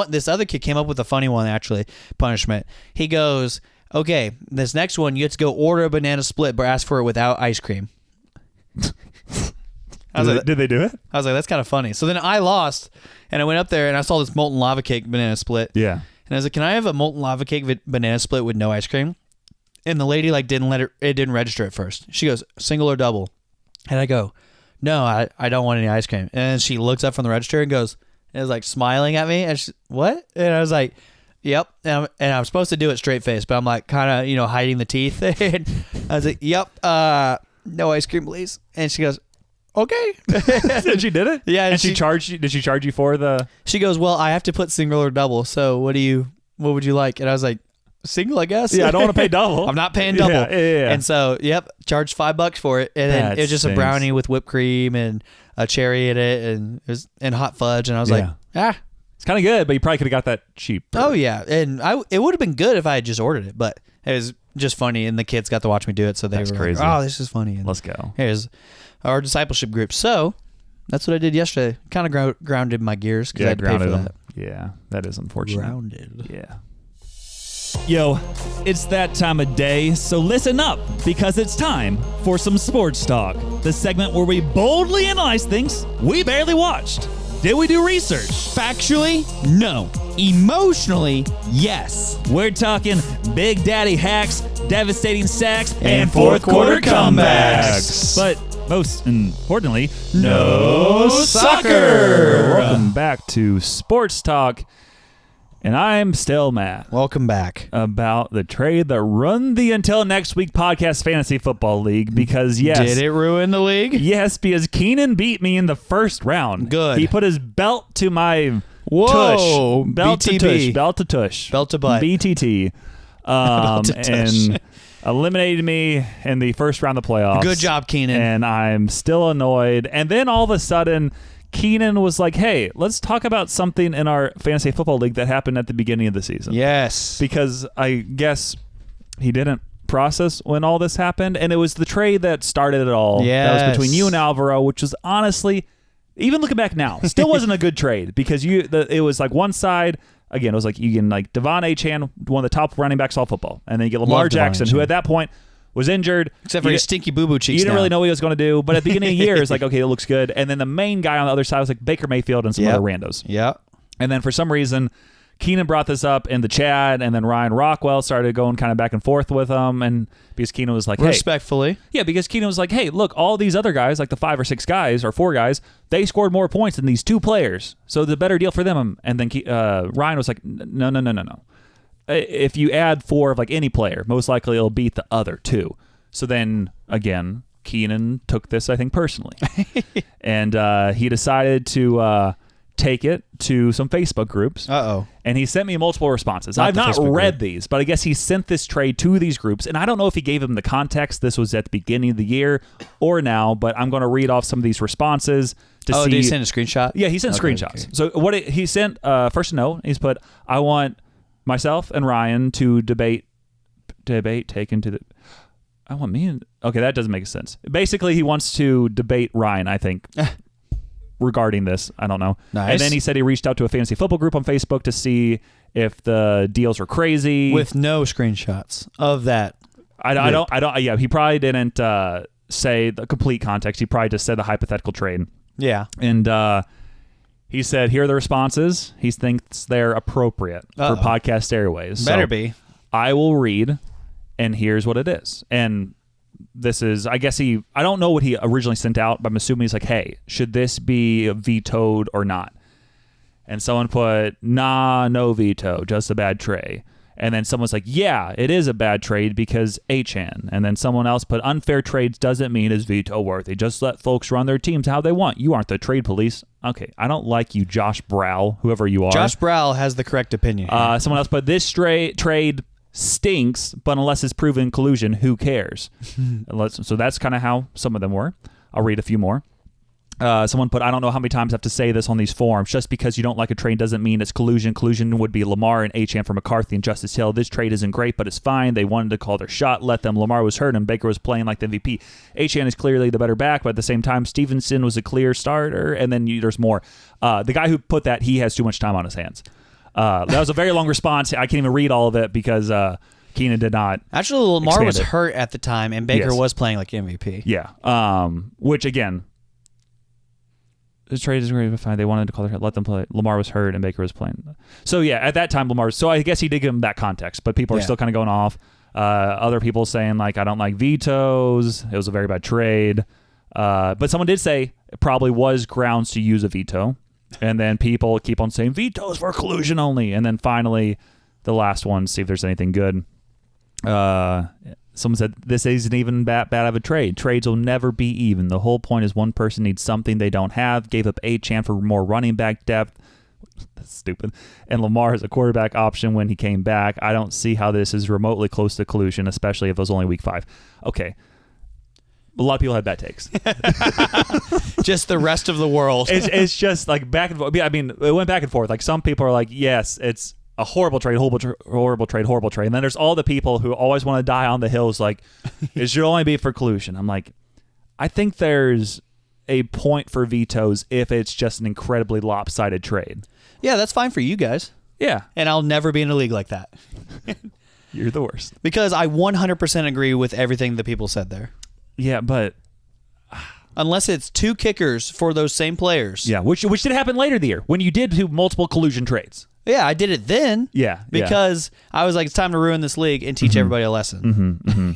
this other kid came up with a funny one actually. Punishment. He goes, okay, this next one you have to go order a banana split, but ask for it without ice cream. Did they do it? I was like, that's kind of funny. So then I lost, and I went up there and I saw this molten lava cake banana split. Yeah. And I was like, can I have a molten lava cake banana split with no ice cream? And the lady it didn't register at first. She goes, single or double? And I go, no, I don't want any ice cream. And she looks up from the register and goes, and is like smiling at me. And she, what? And I was like, yep. And I'm supposed to do it straight face, but I'm like kind of, hiding the teeth. And I was like, yep, no ice cream, please. And she goes, okay. And she did it? Yeah. And she charged you? Did she charge you for the? She goes, well, I have to put single or double. So what would you like? And I was like, single, I guess. Yeah, I don't want to pay double. I'm not paying double. Yeah. And so, yep, charged $5 for it. And then it was just a brownie with whipped cream and a cherry in it and hot fudge. And I was like, it's kind of good, but you probably could have got that cheap. Oh, yeah. And it would have been good if I had just ordered it, but it was just funny. And the kids got to watch me do it. So they were crazy. Like, oh, this is funny. And let's go. Here's our discipleship group. So that's what I did yesterday. Kind of grounded my gears because I had to pay for that. Yeah, that is unfortunate. Grounded. Yeah. Yo, it's that time of day, so listen up, because it's time for some sports talk, the segment where we boldly analyze things we barely watched. Did we do research? Factually, no. Emotionally, yes. We're talking Big Daddy hacks, devastating sacks, and fourth quarter comebacks. But most importantly, no soccer. Welcome back to Sports Talk. And I'm still Matt. Welcome back. About the trade that run the Until Next Week podcast fantasy football league because, yes. Did it ruin the league? Yes, because Keenan beat me in the first round. Good. He put his belt to my Whoa, tush. Belt BTB. to tush. Belt to tush. Belt to butt. BTT. Belt to tush. And eliminated me in the first round of the playoffs. Good job, Keenan. And I'm still annoyed. And then all of a sudden, Keenan was like, hey, let's talk about something in our fantasy football league that happened at the beginning of the season. Yes. Because I guess he didn't process when all this happened. And it was the trade that started it all. Yes. That was between you and Alvaro, which was honestly, even looking back now, still wasn't a good trade because it was like one side. Again, it was like you get like Devon Achane, one of the top running backs all football. And then you get Lamar Jackson, who at that point was injured. Except for his stinky boo-boo cheeks. You didn't really know what he was going to do. But at the beginning of the year, it's like, okay, it looks good. And then the main guy on the other side was like Baker Mayfield and some other randos. Yeah. And then for some reason, Keenan brought this up in the chat, and then Ryan Rockwell started going kind of back and forth with him. And because Keenan was like, hey. Respectfully. Yeah, because Keenan was like, hey, look, all these other guys, like the 5 or 6 guys or 4 guys, they scored more points than these 2 players. So it's a better deal for them. And then Ryan was like, no. If you add 4 of like any player, most likely it'll beat the other 2. So then, again, Keenan took this, I think, personally. And he decided to take it to some Facebook groups. Uh-oh. And he sent me multiple responses. I've not read these, but I guess he sent this trade to these groups. And I don't know if he gave them the context. This was at the beginning of the year or now, but I'm going to read off some of these responses to see. Oh, did he send a screenshot? Yeah, he sent screenshots. Okay. So what he sent, first note, he's put, I want myself and Ryan to debate taken to the... I want me. Okay, that doesn't make sense. Basically, he wants to debate Ryan, I think, regarding this. I don't know. Nice. And then he said he reached out to a fantasy football group on Facebook to see if the deals were crazy. With no screenshots of that. I don't. Yeah, he probably didn't say the complete context. He probably just said the hypothetical trade. Yeah. And he said, here are the responses. He thinks they're appropriate for podcast airways. Better be. I will read. And here's what it is. And this is, I guess I don't know what he originally sent out, but I'm assuming he's like, hey, should this be vetoed or not? And someone put, nah, no veto, just a bad trade. And then someone's like, yeah, it is a bad trade because Achan. And then someone else put, unfair trades doesn't mean it's veto worthy. Just let folks run their teams how they want. You aren't the trade police. Okay, I don't like you, Josh Brow, whoever you are. Josh Brow has the correct opinion. Someone else put, this trade stinks, but unless it's proven collusion, who cares? So that's kind of how some of them were. I'll read a few more. Someone put, I don't know how many times I have to say this on these forums. Just because you don't like a trade doesn't mean it's collusion. Collusion would be Lamar and Achan for McCarthy and Justice Hill. This trade isn't great, but it's fine. They wanted to call their shot. Let them. Lamar was hurt and Baker was playing like the MVP. Achan is clearly the better back, but at the same time, Stevenson was a clear starter. And then there's more. The guy who put that, he has too much time on his hands. That was a very long response. I can't even read all of it because Keenan did not. Actually, Lamar was hurt at the time, and Baker was playing like MVP. Yeah. Which, again, this trade is great. Fine. They wanted to call their let them play. Lamar was hurt and Baker was playing. So yeah, at that time Lamar. So I guess he did give him that context, but people are still kind of going off. Other people saying like I don't like vetoes. It was a very bad trade. But someone did say it probably was grounds to use a veto, and then people keep on saying vetoes for collusion only, and then finally the last one. See if there's anything good. Someone said, this isn't even that bad of a trade. Trades will never be even. The whole point is one person needs something they don't have. Gave up Achan for more running back depth. That's stupid. And Lamar has a quarterback option when he came back. I don't see how this is remotely close to collusion, especially if it was only week 5. Okay. A lot of people had bad takes. Just the rest of the world. It's just like back and forth. I mean, it went back and forth. Like some people are like, yes, it's a horrible trade. And then there's all the people who always want to die on the hills like, it should only be for collusion. I'm like, I think there's a point for vetoes if it's just an incredibly lopsided trade. Yeah, that's fine for you guys. Yeah. And I'll never be in a league like that. You're the worst. Because I 100% agree with everything the people said there. Yeah, but unless it's 2 kickers for those same players. Yeah, which did happen later in the year when you did do multiple collusion trades. Yeah, I did it then. Yeah. Because I was like, it's time to ruin this league and teach everybody a lesson.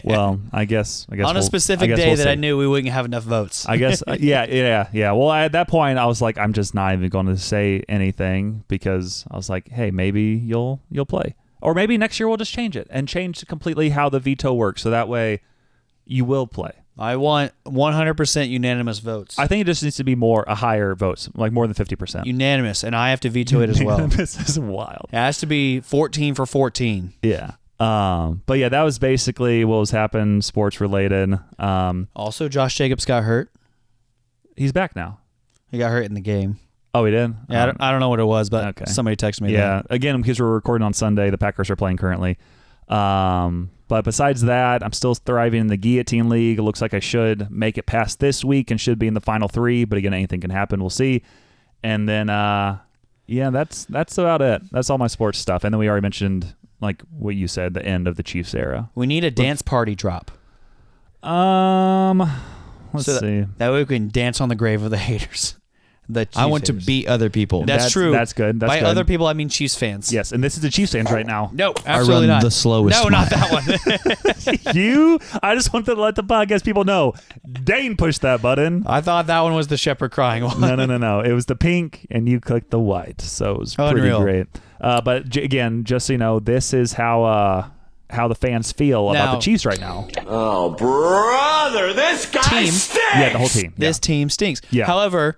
Well, I guess on a specific day that I knew we wouldn't have enough votes. I guess, yeah. Well, at that point, I was like, I'm just not even going to say anything because I was like, hey, maybe you'll play. Or maybe next year we'll just change it and change completely how the veto works so that way you will play. I want 100% unanimous votes. I think it just needs to be a higher votes, like more than 50%. Unanimous, and I have to veto it as well. This is wild. It has to be 14 for 14. Yeah. But yeah, that was basically what was happening sports related. Also, Josh Jacobs got hurt. He's back now. He got hurt in the game. Oh, he did? Yeah, I don't know what it was, but somebody texted me. Yeah. Again, because we're recording on Sunday, the Packers are playing currently. But besides that, I'm still thriving in the Guillotine League. It looks like I should make it past this week and should be in the final 3. But again, anything can happen. We'll see. And then, that's about it. That's all my sports stuff. And then we already mentioned, like what you said, the end of the Chiefs era. We need a dance party drop. Let's see. That way we can dance on the grave of the haters. I want to beat other people. That's true. That's good. By other people, I mean Chiefs fans. Yes, and this is the Chiefs fans right now. No, absolutely not. The slowest. No, not that one. I just wanted to let the podcast people know. Dane pushed that button. I thought that one was the shepherd crying one. No. It was the pink, and you clicked the white, so it was pretty great. But again, just so you know, this is how the fans feel about the Chiefs right now. Oh, brother, this guy stinks! Yeah, the whole team. This team stinks. Yeah. However,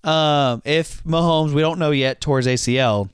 if Mahomes, we don't know yet, towards ACL,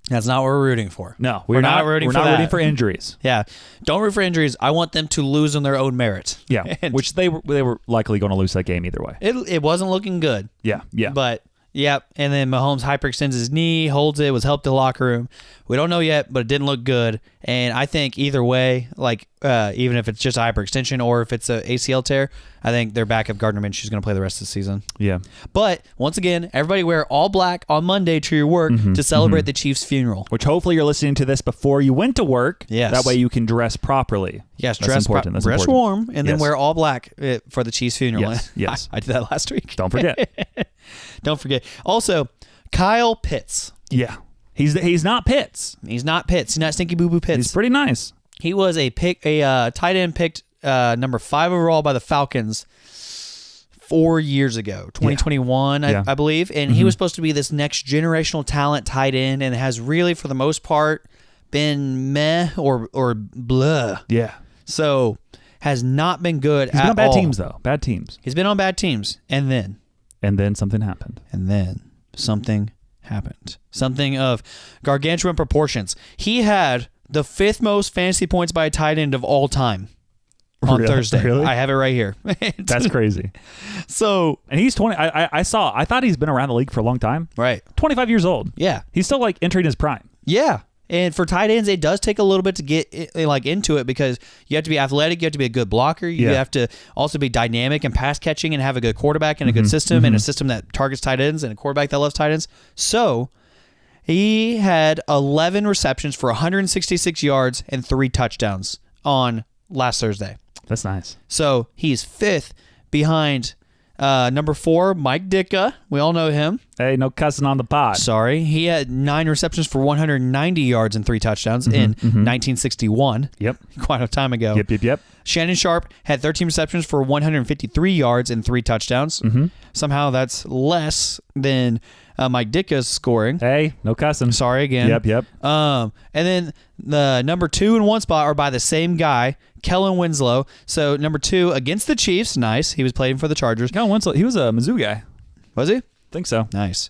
that's not what we're rooting for. No, we're not rooting for injuries. Yeah. Don't root for injuries. I want them to lose on their own merit. Yeah, which they were likely going to lose that game either way. It wasn't looking good. Yeah. But, yep, and then Mahomes hyperextends his knee, holds it, was helped to the locker room. We don't know yet, but it didn't look good. And I think either way, like even if it's just a hyperextension or if it's a ACL tear, I think their backup Gardner Minshew's going to play the rest of the season. Yeah. But once again, everybody wear all black on Monday to your work to celebrate the Chiefs' funeral. Which hopefully you're listening to this before you went to work. Yes. That way you can dress properly. Yes, dress warm, and then wear all black for the Chiefs' funeral. Yes. I did that last week. Don't forget. Don't forget. Also, Kyle Pitts. Yeah. He's not Pitts. He's not Pitts. He's not Stinky Boo Boo Pitts. He's pretty nice. He was a tight end picked number 5 overall by the Falcons 4 years ago, 2021, I believe. And he was supposed to be this next generational talent tight end and has really, for the most part, been meh or blah. Yeah. So has not been good at all. He's been on bad teams, though. Bad teams. He's been on bad teams. And then something happened. Something of gargantuan proportions. He had the 5th most fantasy points by a tight end of all time on Thursday. Really? I have it right here. That's crazy. So, and he's 20. I thought he's been around the league for a long time. Right. 25 years old. Yeah. He's still like entering his prime. Yeah. And for tight ends, it does take a little bit to get into it because you have to be athletic, you have to be a good blocker, you have to also be dynamic and pass catching and have a good quarterback and a good system and a system that targets tight ends and a quarterback that loves tight ends. So he had 11 receptions for 166 yards and 3 touchdowns on last Thursday. That's nice. So he's 5th behind number 4, Mike Ditka. We all know him. Hey, no cussing on the pod. Sorry. He had 9 receptions for 190 yards and 3 touchdowns in 1961. Yep. Quite a time ago. Yep. Shannon Sharp had 13 receptions for 153 yards and 3 touchdowns. Somehow that's less than Mike Ditka's scoring. Hey, no cussing. Sorry again. Yep. And then the number 2 and 1 spot are by the same guy, Kellen Winslow. So number 2 against the Chiefs. Nice. He was playing for the Chargers. Kellen Winslow, he was a Mizzou guy. Was he? Think so. Nice.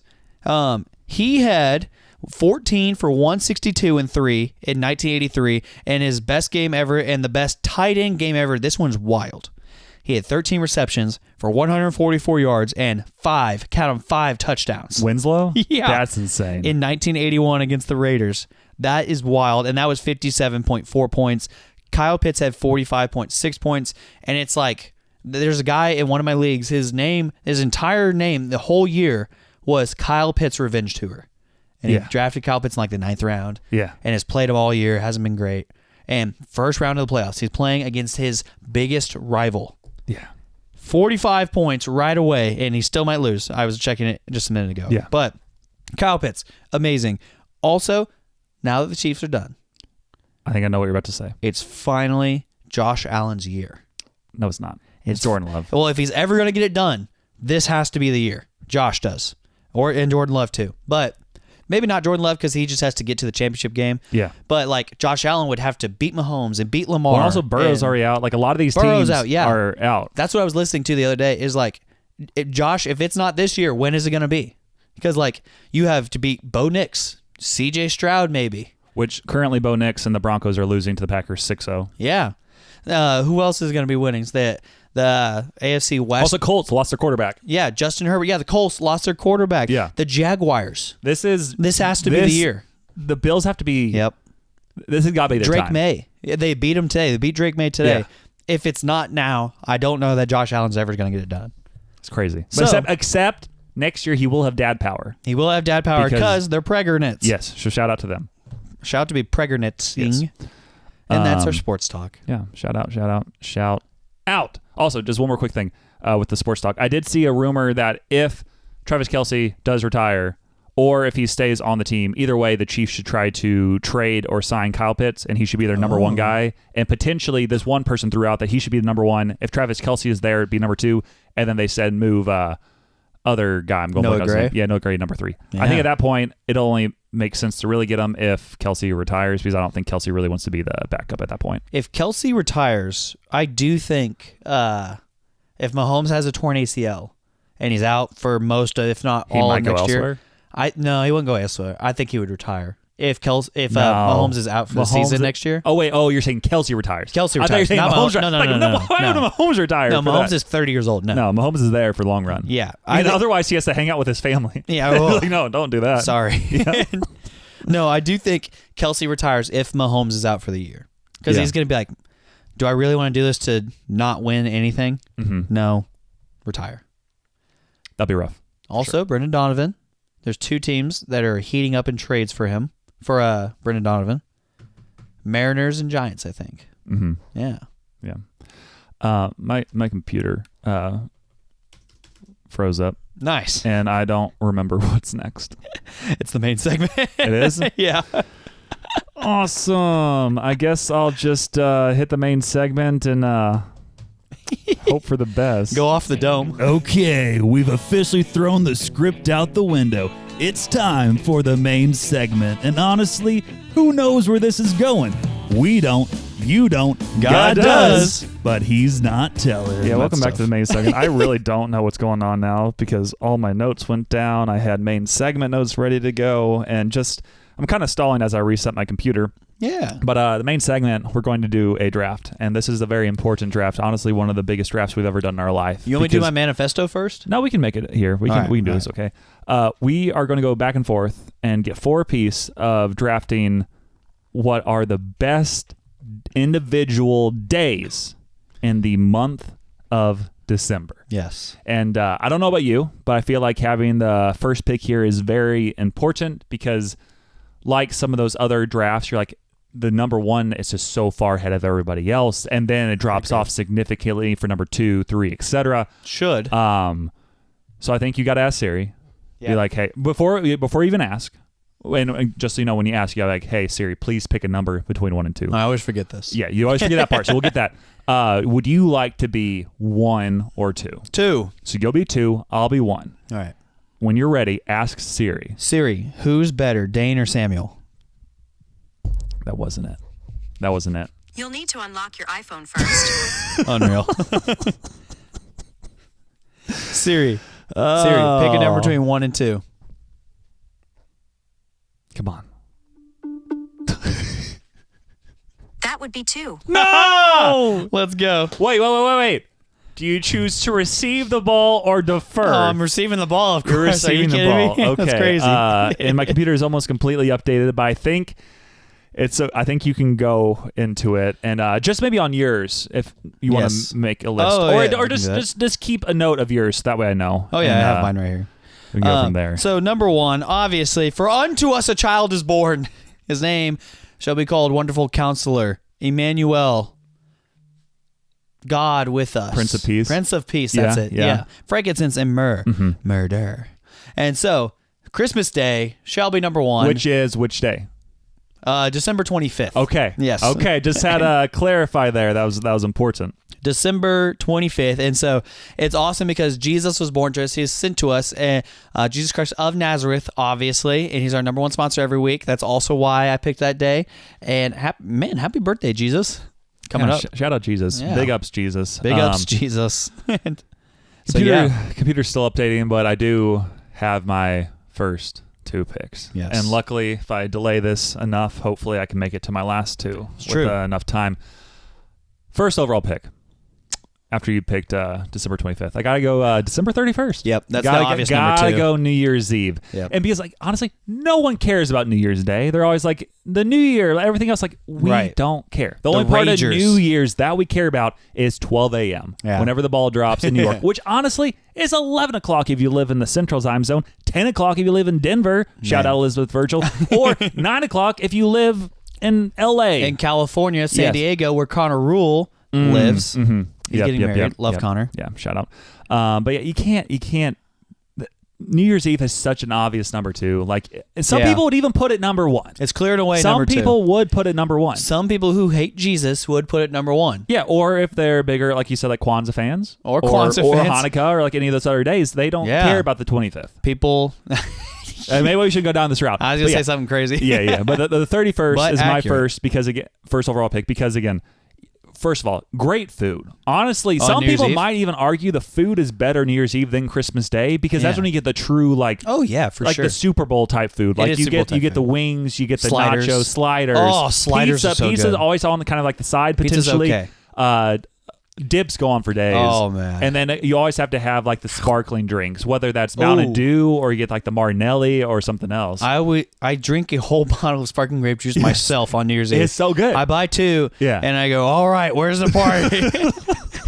He had 14 for 162 and 3 in 1983, and his best game ever and the best tight end game ever. This one's wild. He had 13 receptions for 144 yards and 5 touchdowns. Winslow? Yeah. That's insane. In 1981 against the Raiders. That is wild, and that was 57.4 points. Kyle Pitts had 45.6 points, and it's like there's a guy in one of my leagues, his entire name, the whole year was Kyle Pitts Revenge Tour. And he drafted Kyle Pitts in like the 9th round. Yeah. And has played him all year, hasn't been great. And first round of the playoffs, he's playing against his biggest rival. Yeah. 45 points right away, and he still might lose. I was checking it just a minute ago. Yeah. But Kyle Pitts, amazing. Also, now that the Chiefs are done, I think I know what you're about to say. it's finally Josh Allen's year. No, it's not. It's Jordan Love. Well, if he's ever going to get it done, this has to be the year. Josh does. And Jordan Love too. But maybe not Jordan Love because he just has to get to the championship game. Yeah. But like Josh Allen would have to beat Mahomes and beat Lamar. Well, also Burrow's already out. Like a lot of these teams are out. That's what I was listening to the other day is like, Josh, if it's not this year, when is it going to be? Because like you have to beat Bo Nix, CJ Stroud maybe. Which currently Bo Nix and the Broncos are losing to the Packers 6-0. Yeah. Who else is going to be winning? The AFC West. Also, Colts lost their quarterback. Yeah, Justin Herbert. Yeah, the Colts lost their quarterback. Yeah. The Jaguars. This has to be the year. The Bills have to be. Yep. This has got to be their Drake time. May. Yeah, they beat him today. They beat Drake May today. Yeah. If it's not now, I don't know that Josh Allen's ever going to get it done. It's crazy. So, except next year he will have dad power. He will have dad power because they're pregnant. Yes. So shout out to them. Shout out to be pregnant. Yes. And that's our sports talk. Yeah. Shout out. Also, just one more quick thing with the sports talk. I did see a rumor that if Travis Kelce does retire or if he stays on the team, either way, the Chiefs should try to trade or sign Kyle Pitts, and he should be their number 1 guy. And potentially, this one person threw out that he should be the number 1. If Travis Kelce is there, it'd be number 2. And then they said move other guy. I'm going Noah Gray? Yeah, Noah Gray, number 3. Yeah. I think at that point, it only makes sense to really get him if Kelce retires, because I don't think Kelce really wants to be the backup at that point. If Kelce retires, I do think if Mahomes has a torn ACL and he's out for most of, if not all of next year, no, he wouldn't go elsewhere. I think he would retire. If Mahomes is out for the season next year. Oh, wait. Oh, you're saying Kelce retires. Kelce retires. I thought you were saying Mahomes retires. No. Why would Mahomes retire? No, Mahomes is 30 years old. No, Mahomes is there for long run. Yeah. Otherwise, he has to hang out with his family. Yeah. Well, like, no, don't do that. Sorry. Yeah. No, I do think Kelce retires if Mahomes is out for the year. Because he's going to be like, do I really want to do this to not win anything? Mm-hmm. No. Retire. That'll be rough. Also, sure. Brendan Donovan. There's 2 teams that are heating up in trades for him. For Brendan Donovan. Mariners and Giants, I think. Mm-hmm. Yeah. Yeah. My computer froze up. Nice. And I don't remember what's next. It's the main segment. It is? Yeah. Awesome. I guess I'll just hit the main segment and hope for the best. Go off the dome. Okay, we've officially thrown the script out the window. It's time for the main segment. And honestly, Who knows where this is going? We don't. You don't. God does. But he's not telling. Yeah, welcome back to the main segment. I really don't know what's going on now because all my notes went down. I had main segment notes ready to go, and I'm kind of stalling as I reset my computer. Yeah. But the main segment, we're going to do a draft, and this is a very important draft. Honestly, one of the biggest drafts we've ever done in our life. You want me to do my manifesto first? No, we can make it here. We can do this, okay? We are going to go back and forth and get 4 apiece of drafting what are the best individual days in the month of December. Yes. And I don't know about you, but I feel like having the first pick here is very important because like some of those other drafts, you're like, the number 1 is just so far ahead of everybody else, and then it drops off significantly for number 2, 3, etc. Should. So I think you got to ask Siri. Yeah. Be like, hey, before you even ask, and just so you know, when you ask, you got like, hey Siri, please pick a number between 1 and 2. I always forget this. Yeah, you always forget that part, so we'll get that. Would you like to be 1 or 2? 2. So you'll be 2, I'll be 1. All right. When you're ready, ask Siri. Siri, who's better, Dane or Samuel? That wasn't it. You'll need to unlock your iPhone first. Unreal. Siri, pick a number between 1 and 2. Come on. That would be 2. No! Let's go. Wait. Do you choose to receive the ball or defer? Oh, I'm receiving the ball, of course. You're receiving the ball. Me? Okay. That's crazy. And my computer is almost completely updated, but I think I think you can go into it and just maybe on yours if you want to make a list, or just keep a note of yours. So that way I know. Oh yeah, I have mine right here. We can go from there. So number 1, obviously, for unto us a child is born. His name shall be called Wonderful Counselor, Emmanuel, God with us. Prince of Peace. Prince of Peace, that's it. Yeah. Frankincense and myrrh. Mm-hmm. Murder. And so, Christmas Day shall be number 1. Which is which day? December 25th. Okay. Yes. Okay, just had to clarify there. That was important. December 25th. And so it's awesome because Jesus was born to us. He is sent to us. And Jesus Christ of Nazareth, obviously. And he's our number 1 sponsor every week. That's also why I picked that day. And happy birthday, Jesus. Coming up. Shout out Jesus. Yeah. Big ups, Jesus. Big ups, Jesus. Computer's still updating, but I do have my first 2 picks. Yes. And luckily, if I delay this enough, hopefully I can make it to my last 2 with enough time. First overall pick. After you picked December 25th, I gotta go December 31st. Yep, that's the obvious number 2. Gotta go New Year's Eve. Yep. And because honestly, no one cares about New Year's Day. They're always like the New Year, everything else. Like we don't care. The only part of New Year's that we care about is 12 a.m. Whenever the ball drops in New York, which honestly is 11 o'clock if you live in the Central Time Zone, 10 o'clock if you live in Denver. Shout out Elizabeth Virgil, or 9 o'clock if you live in L.A. in California, San Diego, where Connor Rule lives. Mm-hmm. He's getting married. Love Connor. Yeah, shout out. But yeah, you can't. New Year's Eve has such an obvious number 2. Like some people would even put it number 1. It's cleared away. Some people would put it number 1. Some people who hate Jesus would put it number 1. Yeah, or if they're bigger, like you said, like Kwanzaa fans, or Hanukkah, or like any of those other days, they don't care about the 25th. People. Maybe we should go down this route. I was gonna say something crazy. Yeah. But the 31st is my first overall pick because again. First of all, great food. Honestly, some people might even argue the food is better New Year's Eve than Christmas Day because that's when you get the true the Super Bowl type food. Like you get the wings, you get the nachos, sliders. Oh, sliders are so pizza's good. Always on the kind of like the side potentially. Pizza's okay. Dips go on for days. Oh man! And then you always have to have like the sparkling drinks, whether that's Mountain Dew or you get like the Martinelli or something else. I drink a whole bottle of sparkling grape juice myself on New Year's Eve. It's so good. I buy 2, and I go, all right, where's the party?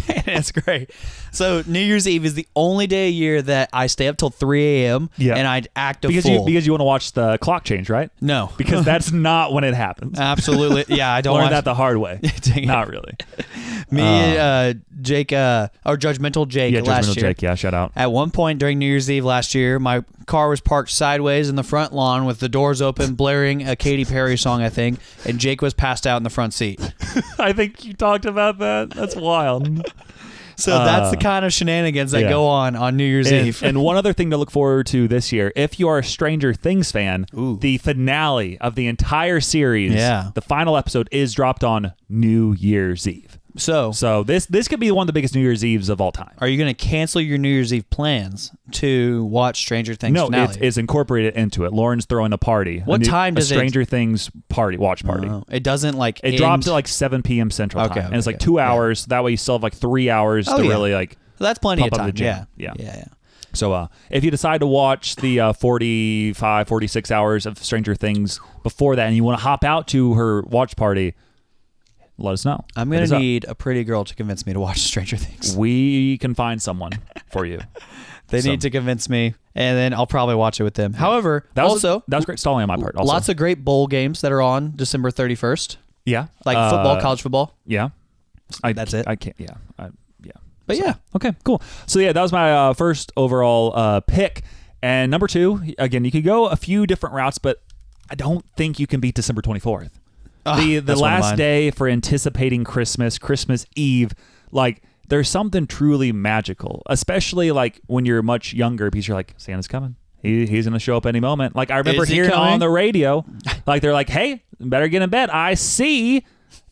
And it's great. So New Year's Eve is the only day a year that I stay up till 3 a.m. and I'd act a fool. Because you want to watch the clock change, right? No. Because that's not when it happens. Absolutely. Yeah, I don't learn that the hard way. Not really. Me and Jake, or Judgmental Jake last year. Jake, shout out. At one point during New Year's Eve last year, my car was parked sideways in the front lawn with the doors open, blaring a Katy Perry song, I think, and Jake was passed out in the front seat. I think you talked about that. That's wild. So that's the kind of shenanigans that go on New Year's Eve. And one other thing to look forward to this year, if you are a Stranger Things fan, the finale of the entire series, the final episode is dropped on New Year's Eve. So this could be one of the biggest New Year's Eves of all time. Are you going to cancel your New Year's Eve plans to watch Stranger Things finale? No, it's incorporated into it. Lauren's throwing a party. What time does Stranger Things watch party. It doesn't It drops at like 7 p.m. Central Time. And it's like 2 hours. That way you still have like 3 hours to really like that's plenty of time. Yeah. So if you decide to watch the 45, 46 hours of Stranger Things before that and you want to hop out to her watch party, let us know. I'm going to need a pretty girl to convince me to watch Stranger Things. We can find someone for you. They need to convince me, and then I'll probably watch it with them. However, that was great stalling on my part. Also. Lots of great bowl games that are on December 31st. Yeah. Like football, college football. Yeah. That's it. I can't, But okay, cool. So that was my first overall pick. And number 2, again, you could go a few different routes, but I don't think you can beat December 24th. The last day for anticipating Christmas Eve, like there's something truly magical, especially like when you're much younger because you're like, Santa's coming. He's going to show up any moment. Like I remember hearing on the radio, like they're like, hey, better get in bed. I see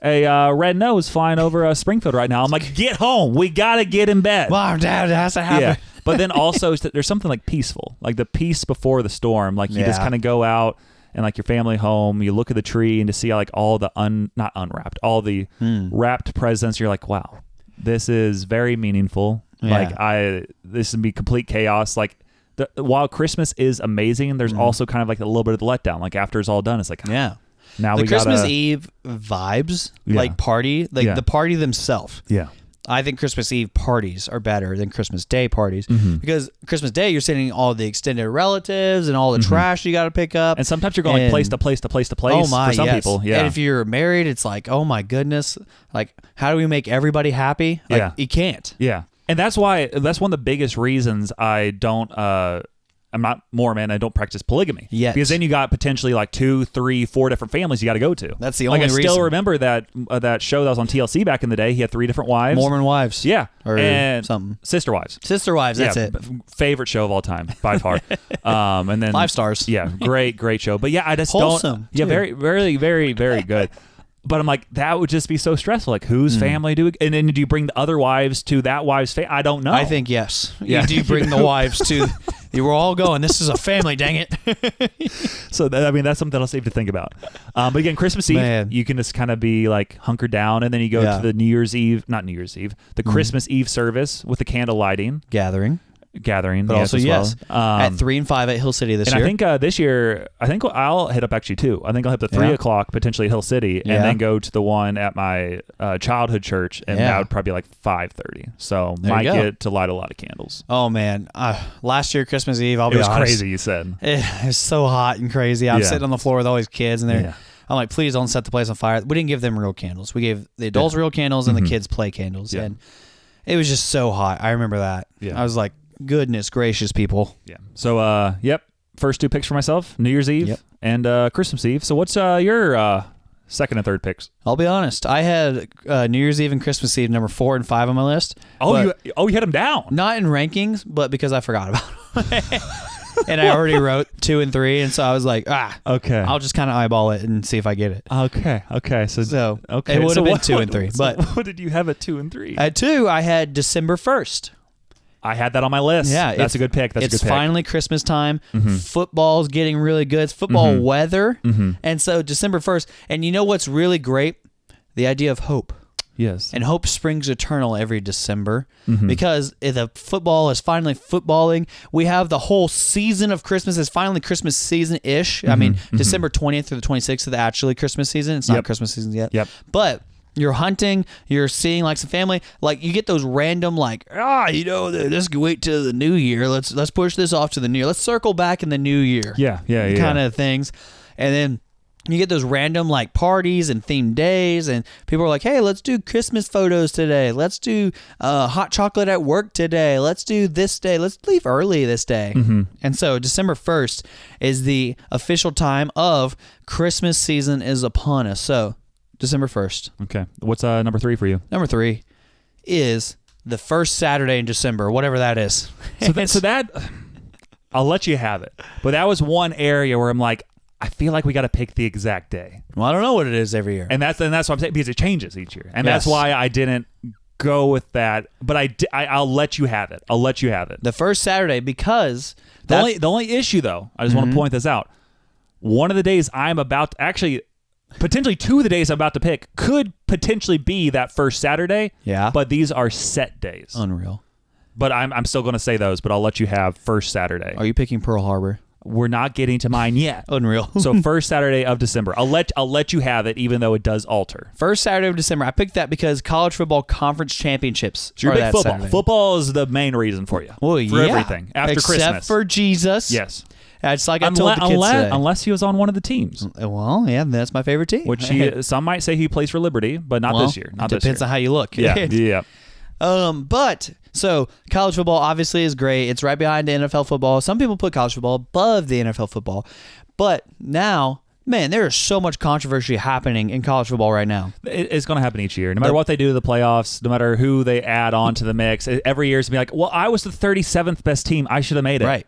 a red nose flying over Springfield right now. I'm like, get home. We got to get in bed. Mom, Dad, it has to happen. Yeah. But then also there's something like peaceful, like the peace before the storm. Like you just kind of go out and like your family home, you look at the tree and to see like all the all the wrapped presents. You're like, wow, this is very meaningful. Yeah. Like this would be complete chaos. Like while Christmas is amazing, there's also kind of like a little bit of the letdown. Like after it's all done, it's like, now the Christmas Eve vibes, like party, like the party themselves. Yeah. I think Christmas Eve parties are better than Christmas Day parties because Christmas Day you're sending all the extended relatives and all the trash you got to pick up, and sometimes you're going like place to place to place to place. Oh my, for some people, And if you're married, it's like, oh my goodness, like how do we make everybody happy? Like, you can't. Yeah, and that's one of the biggest reasons I don't. I'm not Mormon. I don't practice polygamy. Yes. Because then you got potentially like 2, 3, 4 different families you got to go to. That's the only reason. I still remember that show that was on TLC back in the day. He had 3 different wives. Mormon wives. Yeah. Or and something. Sister wives. Sister wives, that's it. Favorite show of all time, by far. And then 5 stars. Yeah, great show. But yeah, I just Wholesome, don't. Yeah, very, very, very, very good. But I'm like, that would just be so stressful. Like, whose family do we... And then do you bring the other wives to that wie's family? I don't know. I think yes. Yeah. Do you bring the wives to... You were all going, this is a family, dang it. So, that's something else you have to think about. But again, Christmas Eve, you can just kind of be like hunkered down, and then you go to the the Christmas Eve service with the candle lighting. Gathering. But also, at 3 and 5 at Hill City this year. And I think this year, I'll hit up actually 2. I think I'll hit the 3 o'clock, potentially Hill City, and then go to the one at my childhood church, and that would probably be like 5:30. So might get to light a lot of candles. Oh, man. Last year, Christmas Eve, I'll be honest. It was crazy, you said. It was so hot and crazy. I'm sitting on the floor with all these kids, and I'm like, please don't set the place on fire. We didn't give them real candles. We gave the adults real candles and the kids play candles. And it was just so hot. I remember that. Yeah. I was like, goodness gracious, people. Yeah. So, first 2 picks for myself, New Year's Eve and Christmas Eve. So what's your second and third picks? I'll be honest. I had New Year's Eve and Christmas Eve number 4 and 5 on my list. Oh, you had them down. Not in rankings, but because I forgot about them. And I already wrote 2 and 3, and so I was like, okay, I'll just kind of eyeball it and see if I get it. Okay. So it would have been 2 and 3. But what did you have at 2 and 3? At 2, I had December 1st. I had that on my list. Yeah, that's a good pick. It's finally Christmas time. Football's getting really good. It's football weather. And so December 1st. And you know what's really great? The idea of hope. Yes. And hope springs eternal every December because the football is finally footballing. We have the whole season of Christmas is finally Christmas season-ish. I mean, December 20th through the 26th is actually Christmas season. It's not Christmas season yet. Yep. But... you're hunting, you're seeing like some family, like you get those random like, let's wait till the new year. Let's push this off to the new year. Let's circle back in the new year. Yeah. Kind of things. And then you get those random like parties and themed days, and people are like, hey, let's do Christmas photos today. Let's do hot chocolate at work today. Let's do this day. Let's leave early this day. And so December 1st is the official time of Christmas season is upon us. So December 1st. Okay. What's number 3 for you? Number 3 is the first Saturday in December, whatever that is. So that I'll let you have it. But that was one area where I'm like, I feel like we got to pick the exact day. Well, I don't know what it is every year. And that's what I'm saying, because it changes each year. And that's why I didn't go with that. But I'll let you have it. I'll let you have it. The first Saturday, because the only issue, though, I just want to point this out. One of the days I'm about to, actually, potentially 2 of the days I'm about to pick could potentially be that first Saturday. Yeah. But these are set days. Unreal. But I'm still going to say those, but I'll let you have first Saturday. Are you picking Pearl Harbor? We're not getting to mine yet. Unreal. So first Saturday of December. I'll let you have it, even though it does alter. First Saturday of December. I picked that because college football conference championships. So you're are big that football. Saturday. Football is the main reason for you. Well, for everything after except Christmas. Except for Jesus. Yes. It's like I told the kids today. Unless he was on one of the teams. Well, yeah, that's my favorite team. Which some might say he plays for Liberty, but not this year. Not this year. Depends on how you look. Yeah. Yeah. But so college football obviously is great. It's right behind NFL football. Some people put college football above the NFL football. But now, man, there is so much controversy happening in college football right now. It's going to happen each year. No matter what they do to the playoffs, no matter who they add on to the mix, every year it's going to be like, well, I was the 37th best team. I should have made it. Right.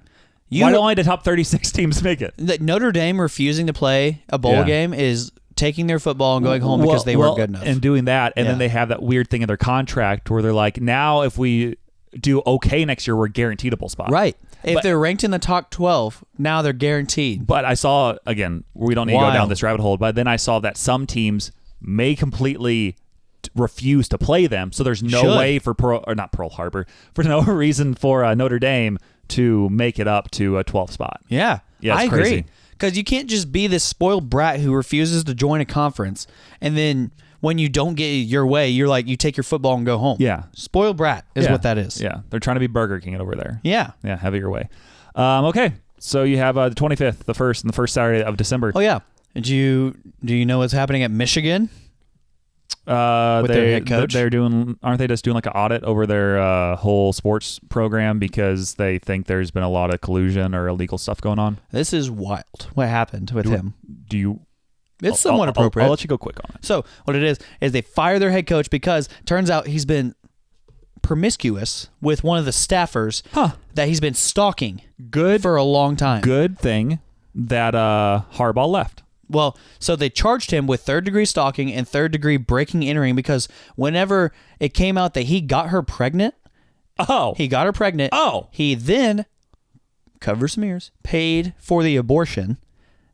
Why do only the top 36 teams make it? Notre Dame refusing to play a bowl game is taking their football and going home because they weren't good enough. And doing that, and then they have that weird thing in their contract where they're like, now if we do okay next year, we're guaranteed a bowl spot. Right. If they're ranked in the top 12, now they're guaranteed. But I saw, again, we don't need to go down this rabbit hole, but then I saw that some teams may completely refuse to play them, so there's no way for Pearl Harbor, for no reason for Notre Dame to make it up to a 12th spot. Yeah, I agree. Because you can't just be this spoiled brat who refuses to join a conference, and then when you don't get your way, you're like, you take your football and go home. Yeah. Spoiled brat is what that is. Yeah. They're trying to be Burger King over there. Yeah. Yeah, have it your way. Okay, so you have the 25th, the first Saturday of December. Oh, yeah. Do you know what's happening at Michigan? With their head coach? Aren't they just doing like an audit over their whole sports program because they think there's been a lot of collusion or illegal stuff going on? This is wild. What happened with him? It's somewhat appropriate. I'll let you go quick on it. So what it is they fire their head coach because turns out he's been promiscuous with one of the staffers that he's been stalking for a long time. Good thing that Harbaugh left. Well, so they charged him with third-degree stalking and third-degree breaking and entering because whenever it came out that he got her pregnant, he then, cover some ears, paid for the abortion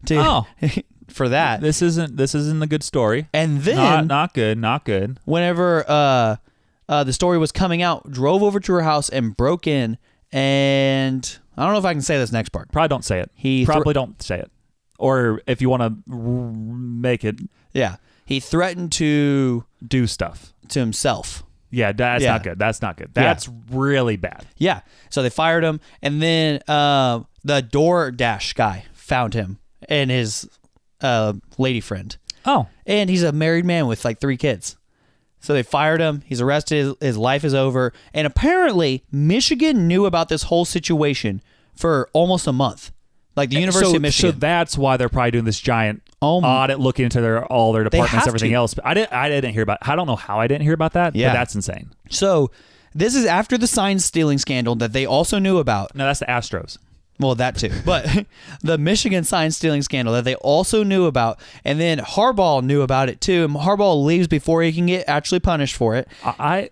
for that. This isn't a good story. And then not good. Whenever the story was coming out, drove over to her house and broke in, and I don't know if I can say this next part. Probably don't say it. Don't say it. Or if you want to make it. Yeah. He threatened to do stuff to himself. Yeah, that's not good. That's not good. That's really bad. Yeah. So they fired him. And then the DoorDash guy found him and his lady friend. Oh. And he's a married man with like 3 kids. So they fired him. He's arrested. His life is over. And apparently, Michigan knew about this whole situation for almost a month. Like the University of Michigan. So that's why they're probably doing this giant audit, looking into all their departments, everything else. But I didn't hear about. I don't know how I didn't hear about that. Yeah, but that's insane. So this is after the sign stealing scandal that they also knew about. No, that's the Astros. Well, that too. But the Michigan sign stealing scandal that they also knew about, and then Harbaugh knew about it too. And Harbaugh leaves before he can get actually punished for it. And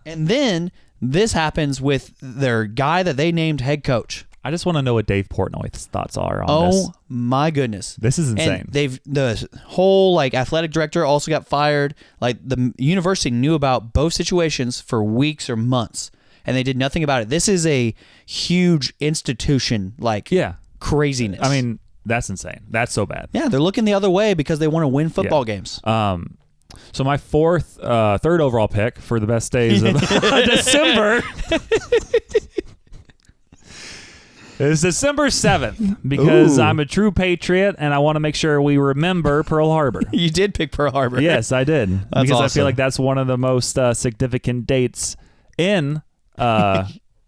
then this happens with their guy that they named head coach. I just want to know what Dave Portnoy's thoughts are on this. Oh my goodness. This is insane. And the whole athletic director also got fired. Like the university knew about both situations for weeks or months and they did nothing about it. This is a huge institution, craziness. I mean, that's insane. That's so bad. Yeah, they're looking the other way because they want to win football games. So my third overall pick for the best days of December is December 7th because I'm a true patriot and I want to make sure we remember Pearl Harbor. You did pick Pearl Harbor. Yes, I did. Because awesome. I feel like that's one of the most significant dates in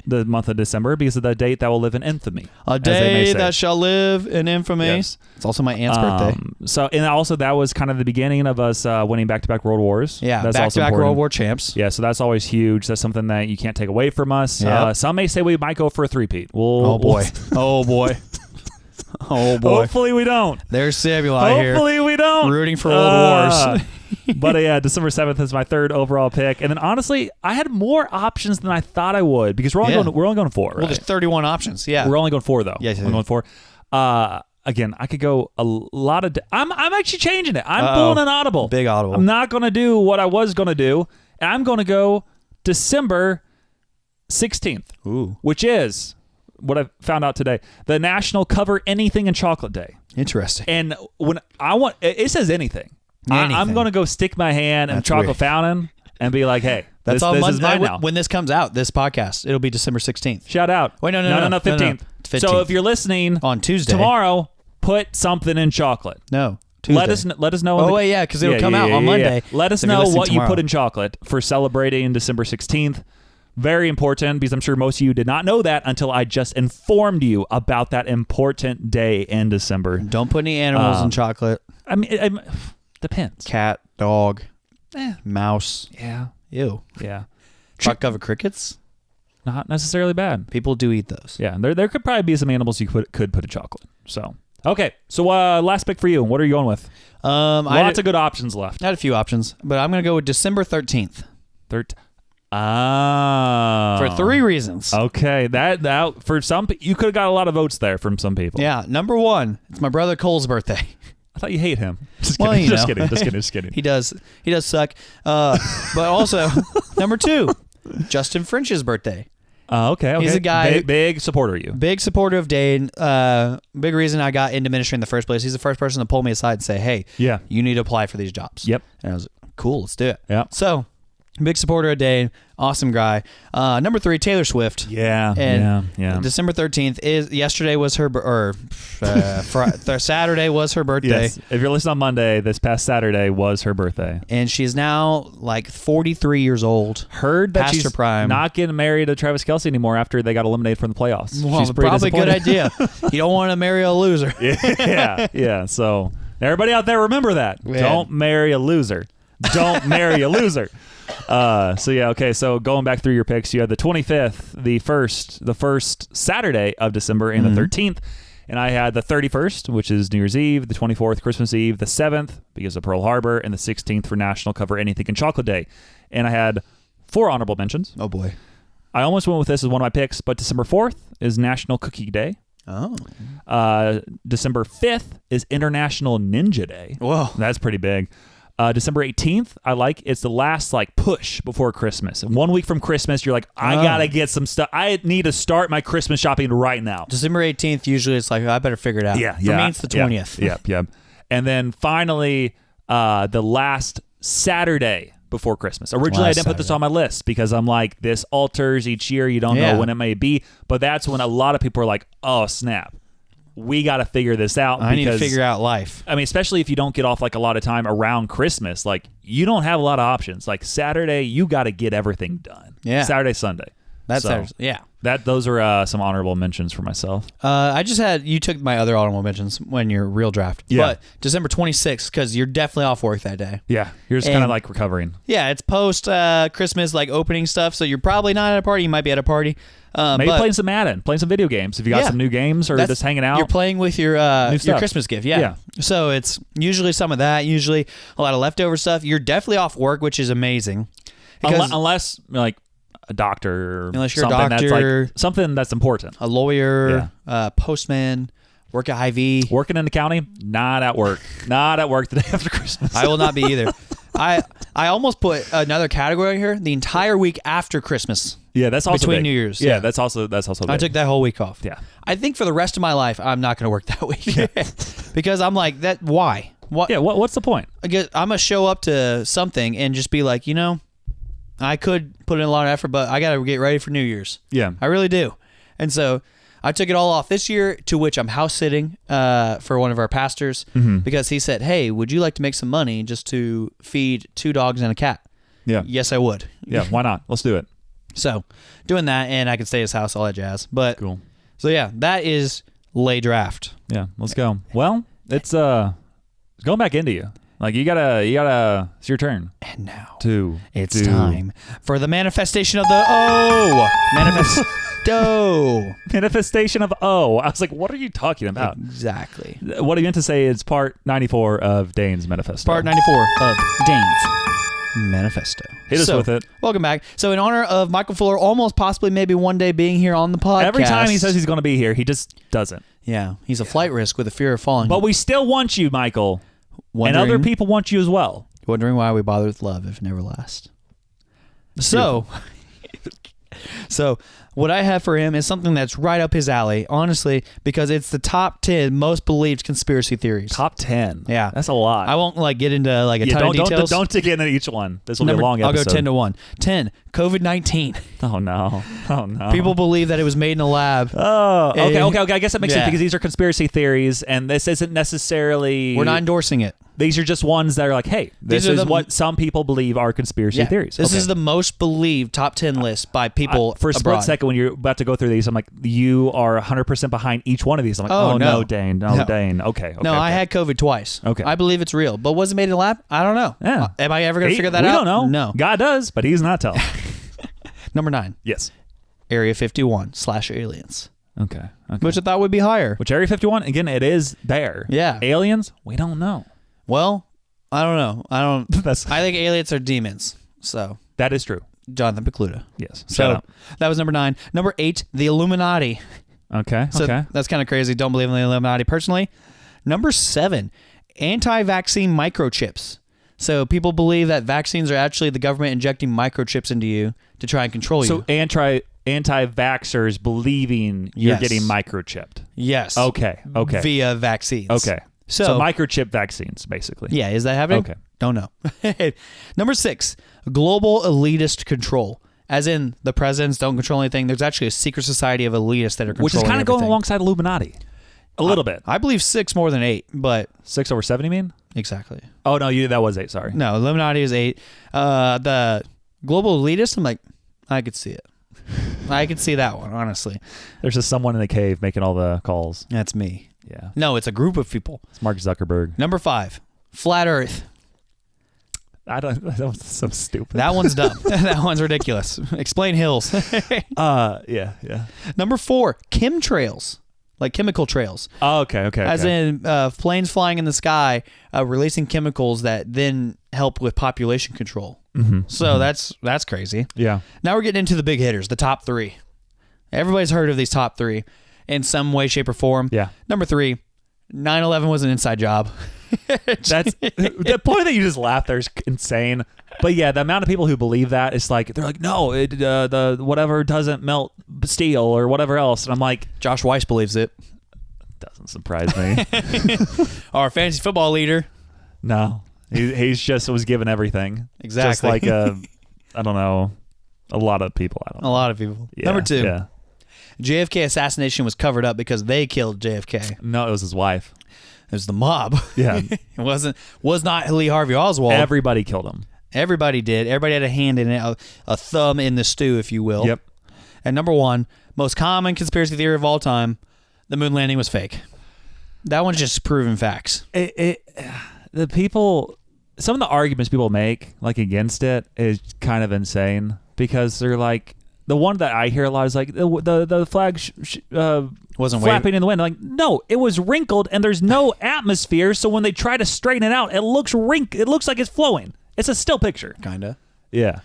the month of December because of the date that will live in infamy. A day that shall live in infamy. Yes. It's also my aunt's birthday. So, and also that was kind of the beginning of us winning back-to-back World Wars. Yeah, that's back-to-back World War champs. Yeah, so that's always huge. That's something that you can't take away from us. Yep. Some may say we might go for a three-peat. Oh, boy. Oh, boy. Oh, boy. Hopefully we don't. There's Samuel out here. Hopefully we don't. Rooting for World Wars. But yeah, December 7th is my third overall pick. And then honestly, I had more options than I thought I would because we're only going 4, right? Well, there's 31 options. Yeah. We're only going 4 though. Yeah. We're going 4. Again, I could go a lot of I'm actually changing it. I'm pulling an audible. Big audible. I'm not going to do what I was going to do. And I'm going to go December 16th. Ooh. Which is what I found out today. The National Cover Anything in Chocolate Day. Interesting. And when it says anything. I'm going to go stick my hand in a chocolate fountain and be like, hey, this is mine now. When this comes out, this podcast, it'll be December 16th. Shout out. Wait, no, 15th. 15th. So if you're listening on Tuesday, tomorrow, put something in chocolate. No. Tuesday. Let us know. Oh, wait, yeah, because it'll come out on Monday. Yeah. Let us know what you put in chocolate for celebrating December 16th. Very important because I'm sure most of you did not know that until I just informed you about that important day in December. Don't put any animals in chocolate. I mean, depends. Cat, dog, mouse. Yeah. Ew. Yeah. Chocolate covered crickets? Not necessarily bad. People do eat those. Yeah. There could probably be some animals you could put in chocolate. So, okay. So last pick for you. What are you going with? Lots of good options left. I had a few options, but I'm going to go with December 13th. For 3 reasons. Okay, that for some you could have got a lot of votes there from some people. Yeah, number 1, it's my brother Cole's birthday. I thought you hate him. Just kidding. He does suck. But also, number 2, Justin French's birthday. Okay. He's a guy. Big supporter of you. Big supporter of Dane. Big reason I got into ministry in the first place. He's the first person to pull me aside and say, hey, you need to apply for these jobs. Yep. And I was like, cool, let's do it. Yep. So, big supporter of Dane, awesome guy. Number 3, Taylor Swift. Yeah, and December 13th yesterday was her Saturday was her birthday. Yes. If you're listening on Monday, this past Saturday was her birthday, and she's now like 43 years old. Heard that past she's her prime. Not getting married to Travis Kelce anymore after they got eliminated from the playoffs. Well, she's pretty probably a good idea. You don't want to marry a loser. Yeah. So everybody out there, remember that. Man. Don't marry a loser. Don't marry a loser. So going back through your picks, you had the 25th, the first Saturday of December, and the 13th, and I had the 31st, which is New Year's Eve, the 24th, Christmas Eve, the 7th because of Pearl Harbor, and the 16th for National Cover Anything in Chocolate Day. And I had 4 honorable mentions. Oh boy, I almost went with this as one of my picks, but December 4th is National Cookie Day. Oh. December 5th is International Ninja Day. Whoa, that's pretty big. December 18th, it's the last push before Christmas. And 1 week from Christmas, you're like, I gotta get some stuff. I need to start my Christmas shopping right now. December 18th, usually it's like, I better figure it out. Yeah. For me, it's the 20th. Yep. And then finally, the last Saturday before Christmas. Originally, I didn't put this on my list because I'm like, this alters each year. You don't know when it may be. But that's when a lot of people are like, oh, snap. We got to figure this out. I need to figure out life. I mean, especially if you don't get off a lot of time around Christmas, you don't have a lot of options. Saturday, you got to get everything done. Yeah. Saturday, Sunday. Those are some honorable mentions for myself. You took my other honorable mentions when your real draft. Yeah. But December 26th, because you're definitely off work that day. Yeah. You're just kind of recovering. Yeah. It's post Christmas, opening stuff. So you're probably not at a party. You might be at a party. Maybe playing some Madden, playing some video games. If you got some new games or just hanging out. You're playing with your Christmas gift. Yeah. So it's usually some of that, usually a lot of leftover stuff. You're definitely off work, which is amazing. Unless a doctor, unless you're a doctor, something that's important, a lawyer, postman, work at Hy-Vee, working in the county, not at work the day after Christmas. I will not be either. I almost put another category here: the entire week after Christmas. Yeah, that's also between big. New Year's. Yeah, that's also. Big. I took that whole week off. Yeah, I think for the rest of my life, I'm not going to work that week because I'm like that. Why? What? Yeah. What's the point? I'm gonna show up to something and just be like, I could put in a lot of effort, but I got to get ready for New Year's. Yeah, I really do. And so I took it all off this year, to which I'm house sitting for one of our pastors because he said, hey, would you like to make some money just to feed 2 dogs and a cat? Yeah. Yes, I would. Yeah, why not? Let's do it. So doing that, and I can stay at his house, all that jazz. But cool. So yeah, that is lay draft. Yeah, let's go. Well, it's going back into you. Like you gotta. It's your turn. And now it's time for the manifestation of the manifestation of O. I was like, what are you talking about? Exactly. What I meant to say is part 94 of Dane's manifesto. Part 94 of Dane's manifesto. Hit us with it. Welcome back. So in honor of Michael Fuller almost possibly maybe one day being here on the podcast. Every time he says he's going to be here, he just doesn't. Yeah, he's a flight risk with a fear of falling. But we still want you, Michael. And other people want you as well. Wondering why we bother with love if it never lasts. So what I have for him is something that's right up his alley, honestly, because it's the top 10 most believed conspiracy theories. Top 10? Yeah. That's a lot. I won't get into a ton of details. Don't dig into each one. This will be a long episode. I'll go 10 to 1. 10, COVID-19. Oh, no. People believe that it was made in a lab. Oh, okay. I guess that makes sense because these are conspiracy theories, and this isn't necessarily... We're not endorsing it. These are just ones that are like, hey, this is what some people believe are conspiracy theories. This is the most believed top 10 list by people for a split second, when you're about to go through these, I'm like, you are 100% behind each one of these. I'm like, oh no, Dane. No, Dane. Okay. No, I had COVID twice. Okay. I believe it's real. But was it made in a lab? I don't know. Yeah. Am I ever going to figure that out? We don't know. No. God does, but he's not telling. Number 9. Yes. Area 51/aliens. Okay. Which I thought would be higher. Which Area 51, again, it is there. Yeah. Aliens, we don't know. Well, I don't know. I think aliens are demons. So that is true. Jonathan Picluda. Yes. So that was number 9. Number 8, the Illuminati. Okay. So that's kind of crazy. Don't believe in the Illuminati personally. Number 7, anti-vaccine microchips. So people believe that vaccines are actually the government injecting microchips into you to try and control you. So anti-vaxxers believing you're getting microchipped. Yes. Okay. Via vaccines. Okay. So microchip vaccines, basically. Yeah, is that happening? Okay. Don't know. Number 6, global elitist control. As in, the presidents don't control anything. There's actually a secret society of elitists that are controlling Which is kind of everything. going alongside Illuminati. A little bit. I believe 6 more than 8, but... 6 over 7, you mean? Exactly. Oh, no, that was 8, sorry. No, Illuminati is 8. The global elitist, I'm like, I could see it. I could see that one, honestly. There's just someone in a cave making all the calls. That's me. Yeah. No, it's a group of people. It's Mark Zuckerberg. Number 5, flat Earth. That was so stupid. That one's dumb. That one's ridiculous. Explain hills. Yeah. Number 4, chemtrails. Like chemical trails. Oh, okay. As in planes flying in the sky, releasing chemicals that then help with population control. Mm-hmm. So that's crazy. Yeah. Now we're getting into the big hitters, the top 3. Everybody's heard of these top 3 in some way, shape, or form. Yeah. Number 3, 9/11 was an inside job. That's the point that you just laughed there is insane. But yeah, the amount of people who believe that is like, they're like, no, the whatever doesn't melt steel or whatever else. And I'm like, Josh Weiss believes it. Doesn't surprise me. Our fantasy football leader. No, he's just was given everything. Exactly. Just like I don't know, a lot of people. I don't know. A lot of people. Yeah, Number 2, yeah. JFK assassination was covered up because they killed JFK. No, it was his wife. It was the mob. Yeah. It was not Lee Harvey Oswald. Everybody killed him. Everybody did. Everybody had a hand in it, a thumb in the stew, if you will. Yep. And number 1, most common conspiracy theory of all time, the moon landing was fake. That one's just proven facts. The people, some of the arguments people make like against it is kind of insane because they're like, the one that I hear a lot is like the flag wasn't flapping in the wind. Like, no, it was wrinkled and there's no atmosphere. So when they try to straighten it out, it looks It looks like it's flowing. It's a still picture. Kinda. Yeah.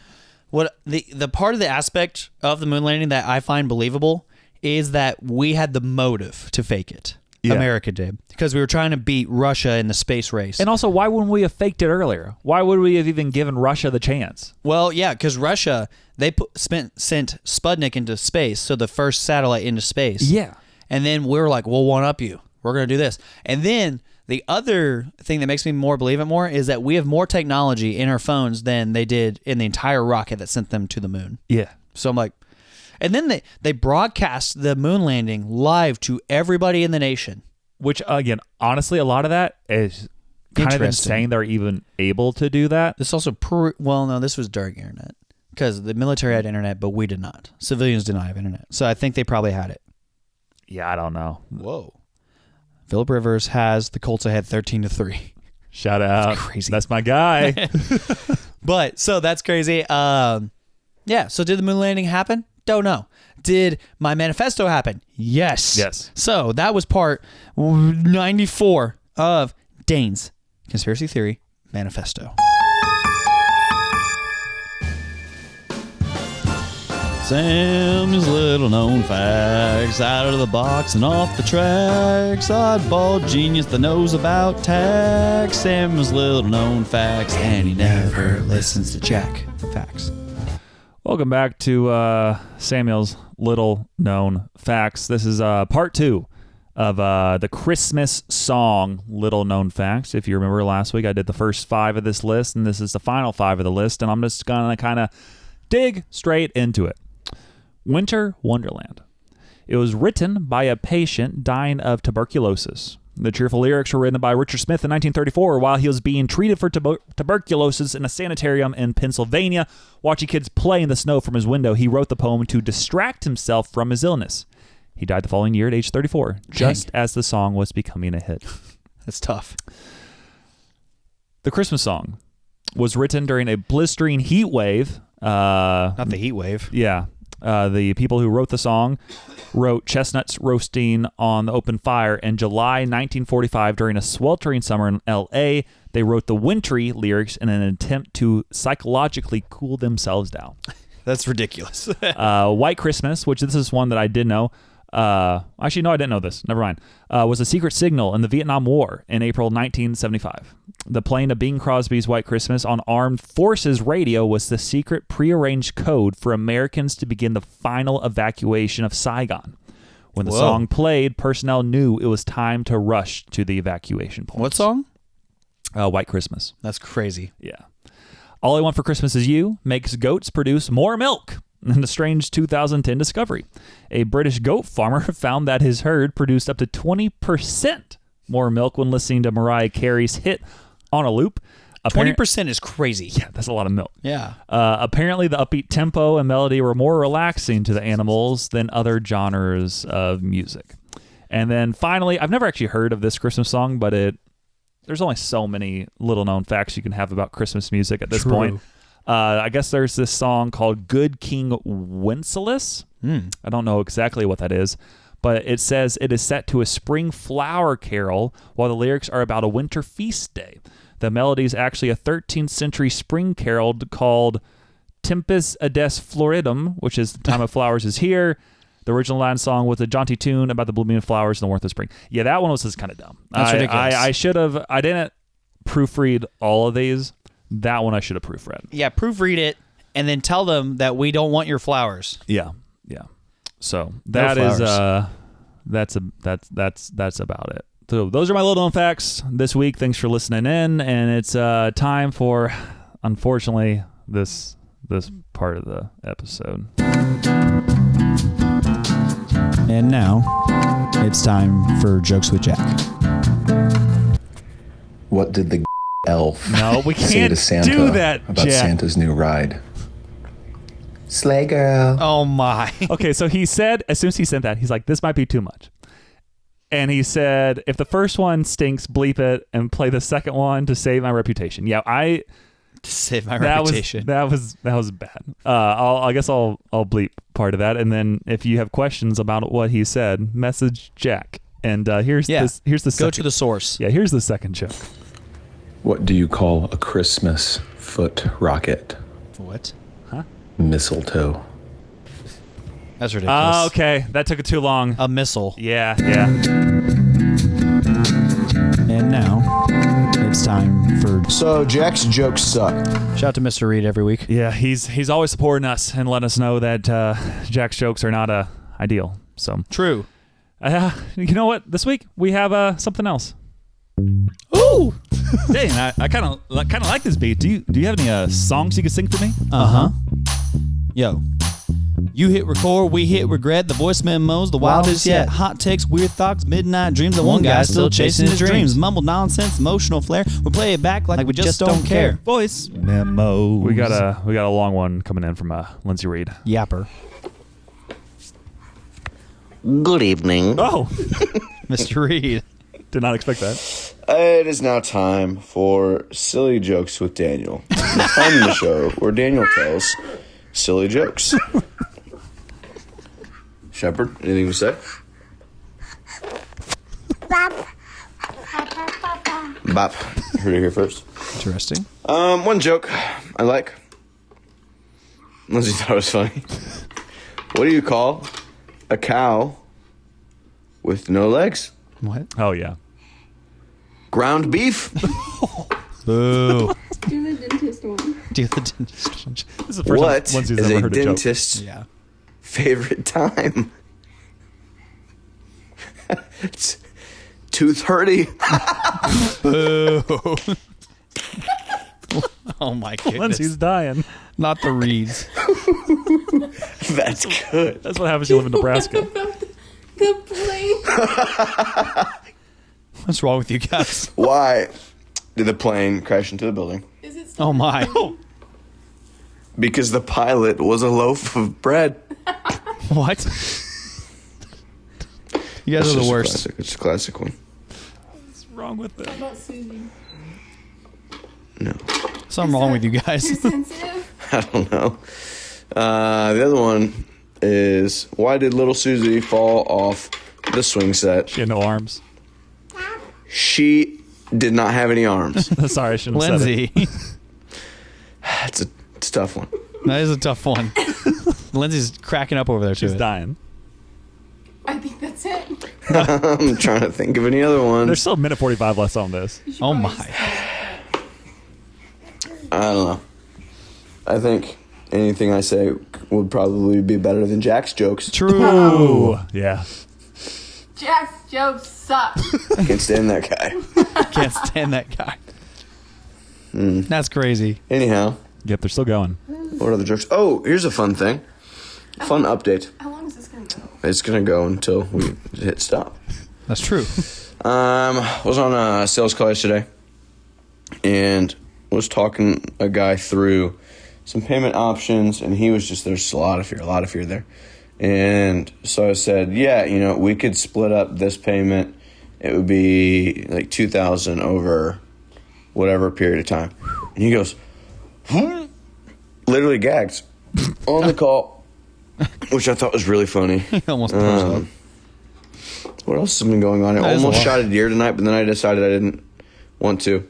What the part of the aspect of the moon landing that I find believable is that we had the motive to fake it. Yeah. America did. Because we were trying to beat Russia in the space race. And also, why wouldn't we have faked it earlier? Why would we have even given Russia the chance? Well, yeah, because Russia, they sent Sputnik into space, so the first satellite into space. Yeah. And then we were like, we'll one-up you. We're going to do this. And then the other thing that makes me believe it more is that we have more technology in our phones than they did in the entire rocket that sent them to the moon. Yeah. So I'm like... And then they broadcast the moon landing live to everybody in the nation. Which, again, honestly, a lot of that is kind of insane they're even able to do that. This also... this was during internet. Because the military had internet, but we did not. Civilians did not have internet. So I think they probably had it. Yeah, I don't know. Whoa. Phillip Rivers has the Colts ahead 13-3. Shout out. That's crazy. That's my guy. But, so that's crazy. Yeah, so did the moon landing happen? Don't know. Did my manifesto happen? Yes. Yes. So that was part 94 of Dane's Conspiracy Theory Manifesto. Sam's little known facts, out of the box and off the tracks. Oddball genius that knows about tax. Sam's little known facts, and he never listens to Jack. Facts. Welcome back to Samuel's little known facts. This is part 2 of the Christmas song Little Known Facts. If you remember last week, I did the first 5 of this list, and this is the final 5 of the list, and I'm just going to kind of dig straight into it. Winter Wonderland. It was written by a patient dying of tuberculosis. The cheerful lyrics were written by Richard Smith in 1934 while he was being treated for tuberculosis in a sanitarium in Pennsylvania. Watching kids play in the snow from his window, he wrote the poem to distract himself from his illness. He died the following year at age 34, just as the song was becoming a hit. That's tough. The Christmas song was written during a blistering heat wave. Not the heat wave. Yeah. The people who wrote the song wrote chestnuts roasting on the open fire in July 1945 during a sweltering summer in L.A. They wrote the wintry lyrics in an attempt to psychologically cool themselves down. That's ridiculous. White Christmas, which this is one that I did know. Actually, no, I didn't know this. Never mind. Was a secret signal in the Vietnam War in April 1975. The playing of Bing Crosby's White Christmas on Armed Forces radio was the secret prearranged code for Americans to begin the final evacuation of Saigon. When the song played, personnel knew it was time to rush to the evacuation point. What song? White Christmas. That's crazy. Yeah. All I Want for Christmas Is You makes goats produce more milk. In a strange 2010 discovery, a British goat farmer found that his herd produced up to 20% more milk when listening to Mariah Carey's hit On a Loop. 20% is crazy. Yeah, that's a lot of milk. Yeah. Apparently, the upbeat tempo and melody were more relaxing to the animals than other genres of music. And then finally, I've never actually heard of this Christmas song, but there's only so many little known facts you can have about Christmas music at this point. I guess there's this song called Good King Wenceslas. I don't know exactly what that is, but it says it is set to a spring flower carol while the lyrics are about a winter feast day. The melody is actually a 13th century spring carol called Tempus Adest Floridum, which is the time of flowers is here. The original Latin song was a jaunty tune about the blooming of flowers and the warmth of spring. Yeah, that one was just kind of dumb. That's ridiculous. I didn't proofread all of these. That one I should have proofread. Yeah, proofread it and then tell them that we don't want your flowers. Yeah. So that is that's about it. So those are my little known facts this week. Thanks for listening in, and it's time for, unfortunately, this part of the episode. And now it's time for Jokes with Jack. What did the elf no, we can't say to Santa do that, about Jack. Santa's new ride? Sleigh girl. Oh my. Okay, so he said, as soon as he sent that, he's like, this might be too much. And he said, if the first one stinks, bleep it and play the second one to save my reputation. Yeah, to save my reputation. That was bad. I guess I'll bleep part of that, and then if you have questions about what he said, message Jack. And here's the second. Go to the source. Yeah, here's the second joke. What do you call a Christmas foot rocket? What? Huh? Mistletoe. That's ridiculous. Oh, okay. That took it too long. A missile. Yeah. And now it's time for. So Jack's jokes suck. Shout out to Mr. Reed every week. Yeah, he's always supporting us and letting us know that Jack's jokes are not ideal. So true. You know what? This week we have something else. Ooh, Dane, I kind of like this beat. Do you have any songs you could sing for me? Yo, You hit record, we hit regret. The voice memos, the wildest yet. Hot takes, weird thoughts, midnight dreams. The one guy still chasing his dreams. Mumbled nonsense, emotional flair. We play it back like we just don't care. Voice memos. We got a long one coming in from Lindsay Reed. Yapper. Good evening. Oh, Mr. Reed. Did not expect that. It is now time for Silly Jokes with Daniel. The time in the show where Daniel tells silly jokes. Shepard, anything to say? Bop. Heard it here first. Interesting. One joke I like. Lindsay thought it was funny. What do you call a cow with no legs? What? Oh, yeah. Ground beef. Boo. Do the dentist one. Do the dentist one. This is the first What time Lindsay's is ever a heard a joke. dentist's Yeah. favorite time? It's 2:30. Boo. Oh my goodness. Lindsay's dying. Not the Reeds. That's good. That's what happens when you live in Nebraska. The plane. What's wrong with you guys? Why did the plane crash into the building? Is it Oh my. Because the pilot was a loaf of bread. What? You guys It's are the just worst. Classic. It's a classic one. What's wrong with it? How about Susie? No. Something wrong with you guys. Too sensitive? I don't know. The other one is, why did little Susie fall off the swing set? She had no arms. She did not have any arms. Sorry, I shouldn't have said it. Lindsay. It's a tough one. That is a tough one. Lindsay's cracking up over there too. She's dying. I think that's it. I'm trying to think of any other ones. There's still a minute 45 left on this. Oh my. I don't know. I think anything I say would probably be better than Jack's jokes. True. Yeah. Jack's jokes suck. I can't stand that guy. Can't stand that guy. That's crazy. Anyhow, Yep, they're still going. what other jokes? Oh, here's a fun thing. Fun update. How long is this going to go? It's going to go until we hit stop. That's true. Was on a sales call yesterday and was talking a guy through some payment options, and he was just, there's a lot of fear there. And so I said, yeah, we could split up this payment. It would be like $2,000 over whatever period of time. And he goes, literally gagged on the call, which I thought was really funny. He almost posed up. What else has been going on? I almost shot a deer tonight, but then I decided I didn't want to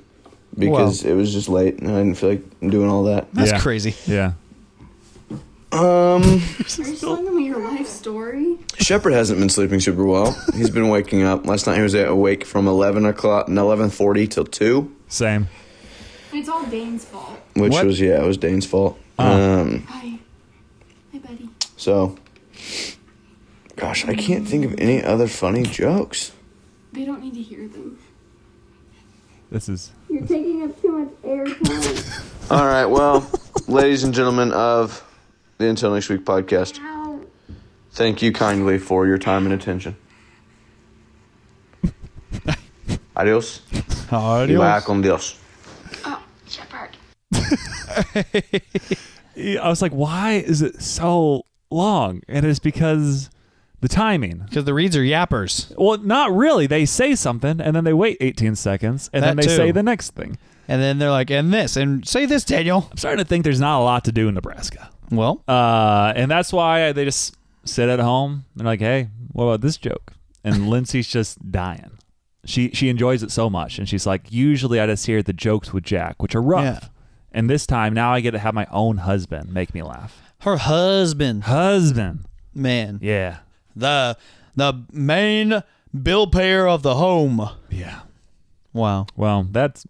because it was just late and I didn't feel like doing all that. That's crazy. Yeah. Are you telling me your life story? Shepard hasn't been sleeping super well. He's been waking up. Last night he was awake from 11:40 till 2. Same. It's all Dane's fault. Which was, it was Dane's fault. Hi. Hi, buddy. So, gosh, I can't think of any other funny jokes. They don't need to hear them. You're taking up too much airtime. All right, well, ladies and gentlemen of the Until Next Week podcast, thank you kindly for your time and attention. Adios. Adios. Back on Dios. Oh, Shepard. I was like, why is it so long? And it's because the timing. Because the Reeds are yappers. Well, not really. They say something, and then they wait 18 seconds, and then they say the next thing. And then they're like, and this, and say this, Daniel. I'm starting to think there's not a lot to do in Nebraska. Well. And that's why they just sit at home. They're like, hey, what about this joke? And Lindsay's just dying. She enjoys it so much, and she's like, usually I just hear the jokes with Jack, which are rough. Yeah. And this time, now I get to have my own husband make me laugh. Her husband. Man. Yeah. The main bill payer of the home. Yeah. Wow. Well, that's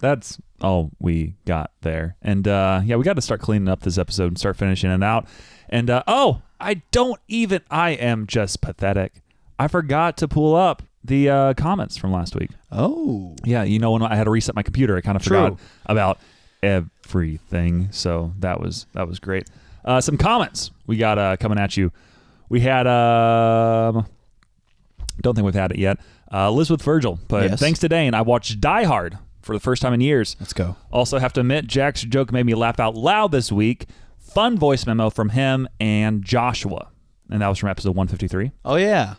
all we got there. And we got to start cleaning up this episode and start finishing it out. And I am just pathetic. I forgot to pull up the comments from last week. Oh. Yeah, when I had to reset my computer, I kind of forgot about everything. So that was great. Some comments we got coming at you. We had, don't think we've had it yet. Elizabeth Virgil, but thanks to Dane, I watched Die Hard for the first time in years. Let's go. Also have to admit, Jack's joke made me laugh out loud this week. Fun voice memo from him and Joshua. And that was from episode 153. Oh, yeah.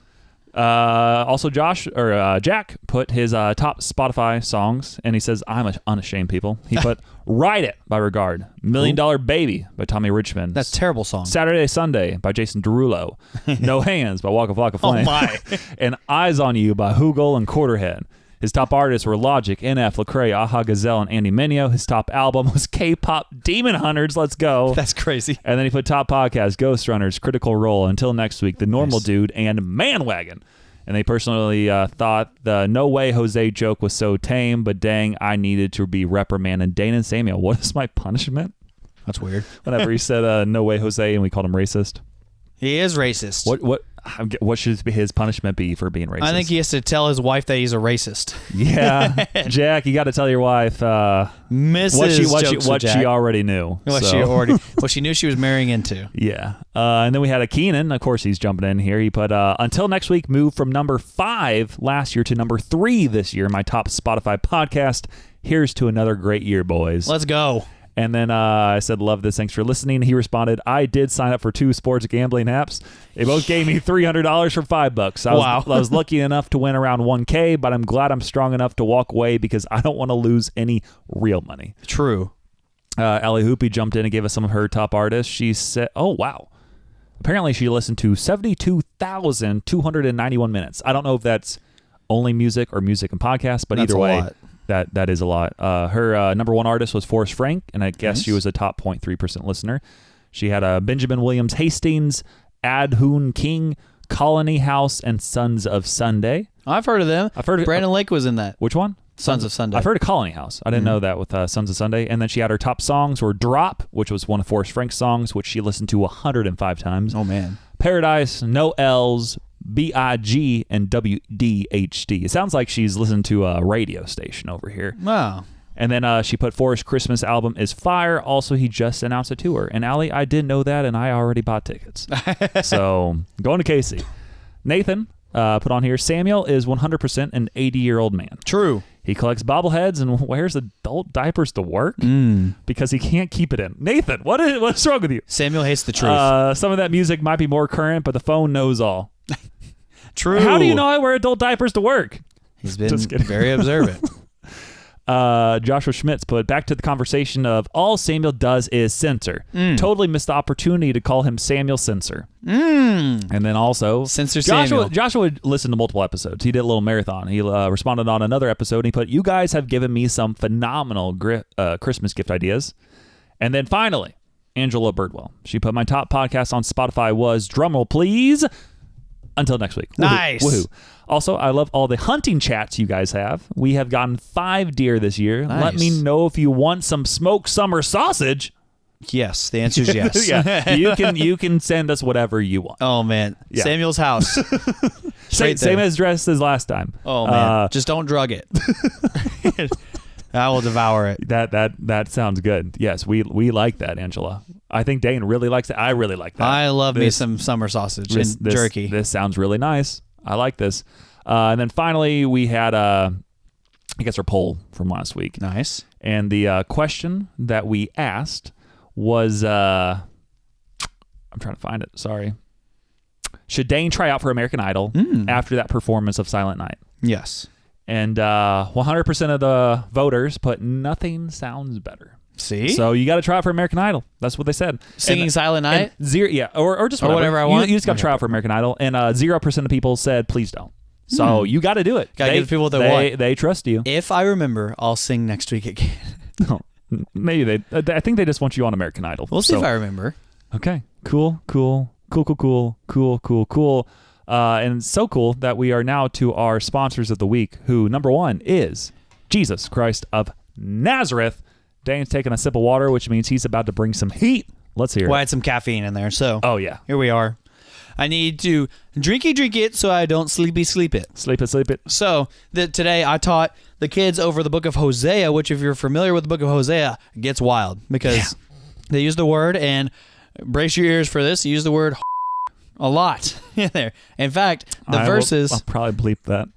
Also, Jack put his top Spotify songs, and he says, I'm unashamed, people. He put Ride It by Regard, $1 Million Baby by Tommy Richmond. That's a terrible song. Saturday Sunday by Jason Derulo. No Hands by Waka Flocka Flame. Oh, my. And Eyes on You by Hoogle and Quarterhead. His top artists were Logic, NF, Lecrae, Aha Gazelle, and Andy Mineo. His top album was K-pop Demon Hunters. Let's go. That's crazy. And then he put top podcast, Ghostrunners, Critical Role, Until Next Week, The Normal Dude, and Manwagon. And they personally thought the No Way Jose joke was so tame, but dang, I needed to be reprimanded. Dane and Samuel, what is my punishment? That's weird. Whenever he said No Way Jose and we called him racist. He is racist. What should his punishment be for being racist? I think he has to tell his wife that he's a racist. Yeah, Jack, you got to tell your wife what she already knew. What she knew she was marrying into. Yeah, and then we had a Keenan. Of course, he's jumping in here. He put Until Next Week moved from number 5 last year to number 3 this year. My top Spotify podcast. Here's to another great year, boys. Let's go. And then I said, love this. Thanks for listening. He responded, I did sign up for 2 sports gambling apps. They both gave me $300 for $5. I was lucky enough to win around $1,000, but I'm glad I'm strong enough to walk away because I don't want to lose any real money. True. Allie Hoopy jumped in and gave us some of her top artists. She said, oh, wow. Apparently she listened to 72,291 minutes. I don't know if that's only music or music and podcasts, but either way. That is a lot. Her number 1 artist was Forrest Frank, and I guess she was a top 0.3% listener. She had Benjamin Williams Hastings, Adhoon King, Colony House, and Sons of Sunday. I've heard of them. Brandon Lake was in that. Which one? Sons of Sunday. I've heard of Colony House. I didn't know that with Sons of Sunday. And then she had her top songs were Drop, which was one of Forrest Frank's songs, which she listened to 105 times. Oh, man. Paradise, No L's, BIG, and WDHD. It sounds like she's listening to a radio station over here. Wow. And then she put Forrest's Christmas album is fire. Also, he just announced a tour. And Allie, I didn't know that, and I already bought tickets. So, going to Casey. Nathan put on here, Samuel is 100% an 80-year-old man. True. He collects bobbleheads and wears adult diapers to work because he can't keep it in. Nathan, what's wrong with you? Samuel hates the truth. Some of that music might be more current, but the phone knows all. True. How do you know I wear adult diapers to work? He's been very observant. Joshua Schmitz put back to the conversation of all Samuel does is censor. Totally missed the opportunity to call him Samuel Censor. And then also Censor Samuel. Joshua listened to multiple episodes. He did a little marathon. He responded on another episode. And he put, you guys have given me some phenomenal Christmas gift ideas. And then finally, Angela Birdwell. She put my top podcast on Spotify was, drumroll please, Until Next Week. Nice. Woohoo. Also, I love all the hunting chats you guys have. We have gotten 5 deer this year. Nice. Let me know if you want some smoked summer sausage. Yes, the answer is yes. Yeah, you can send us whatever you want. Oh man, yeah. Samuel's house. Same address as last time. Oh man, just don't drug it. I will devour it. That sounds good. Yes, we like that, Angela. I think Dane really likes it. I really like that. I love me some summer sausage and jerky. This sounds really nice. I like this. And then finally, we had I guess our poll from last week. Nice. And the question that we asked was, I'm trying to find it. Sorry. Should Dane try out for American Idol after that performance of Silent Night? Yes. And 100% of the voters put nothing sounds better. See? So you got to try out for American Idol. That's what they said. Singing Silent Night? Or just whatever I want. You just got to try out for American Idol. And 0% of people said, please don't. So you got to do it. Got to give the people what they want. They trust you. If I remember, I'll sing next week again. No, maybe I think they just want you on American Idol. We'll see if I remember. Okay. Cool. And so cool that we are now to our sponsors of the week, who number 1 is Jesus Christ of Nazareth. Dane's taking a sip of water, which means he's about to bring some heat. Let's hear it. Well, I had some caffeine in there, so. Oh, yeah. Here we are. I need to drink it so I don't sleep it. Sleep it. So today I taught the kids over the book of Hosea, which if you're familiar with the book of Hosea, gets wild because they use the word and brace your ears for this. Use the word a lot in there. In fact, I'll probably bleep that.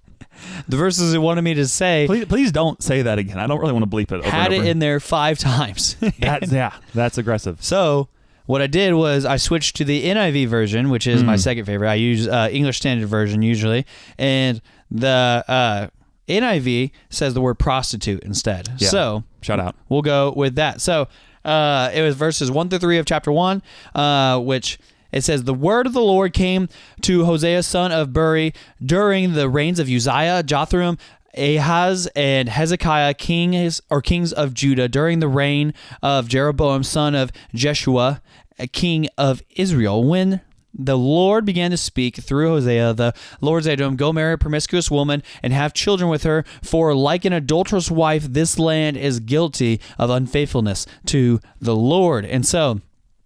The verses it wanted me to say. Please don't say that again. I don't really want to bleep it. Had it in there 5 times. That's aggressive. So what I did was I switched to the NIV version, which is my second favorite. I use English Standard Version usually, and the NIV says the word prostitute instead. Yeah. So shout out. We'll go with that. So it was verses 1 through 3 of chapter 1, which. It says, the word of the Lord came to Hosea, son of Beri, during the reigns of Uzziah, Jotham, Ahaz, and Hezekiah, kings of Judah, during the reign of Jeroboam, son of Jeshua, king of Israel. When the Lord began to speak through Hosea, the Lord said to him, go marry a promiscuous woman and have children with her, for like an adulterous wife, this land is guilty of unfaithfulness to the Lord. And so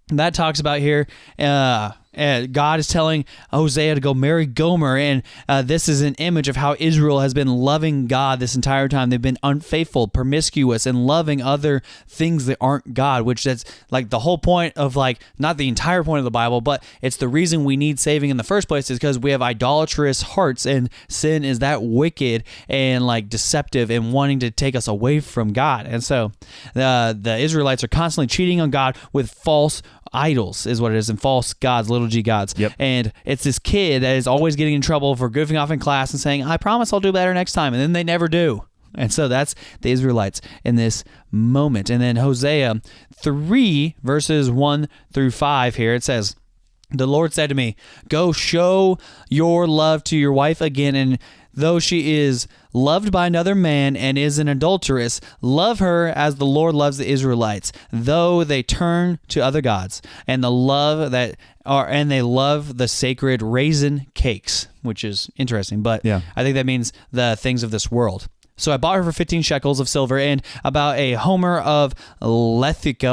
that talks about here, God is telling Hosea to go marry Gomer, and this is an image of how Israel has been loving God this entire time. They've been unfaithful, promiscuous, and loving other things that aren't God, which that's like the whole point of not the entire point of the Bible, but it's the reason we need saving in the first place is because we have idolatrous hearts, and sin is that wicked and deceptive and wanting to take us away from God. And so the Israelites are constantly cheating on God with false idols is what it is, and false gods, little g gods. Yep. And it's this kid that is always getting in trouble for goofing off in class and saying, I promise I'll do better next time, and then they never do. And so that's the Israelites in this moment. And then Hosea 3 verses 1 through 5 here, it says, the Lord said to me, go show your love to your wife again, and though she is loved by another man and is an adulteress, love her as the Lord loves the Israelites, though they turn to other gods, and they love the sacred raisin cakes, which is interesting. But I think that means the things of this world. So I bought her for 15 shekels of silver and about a homer of lethek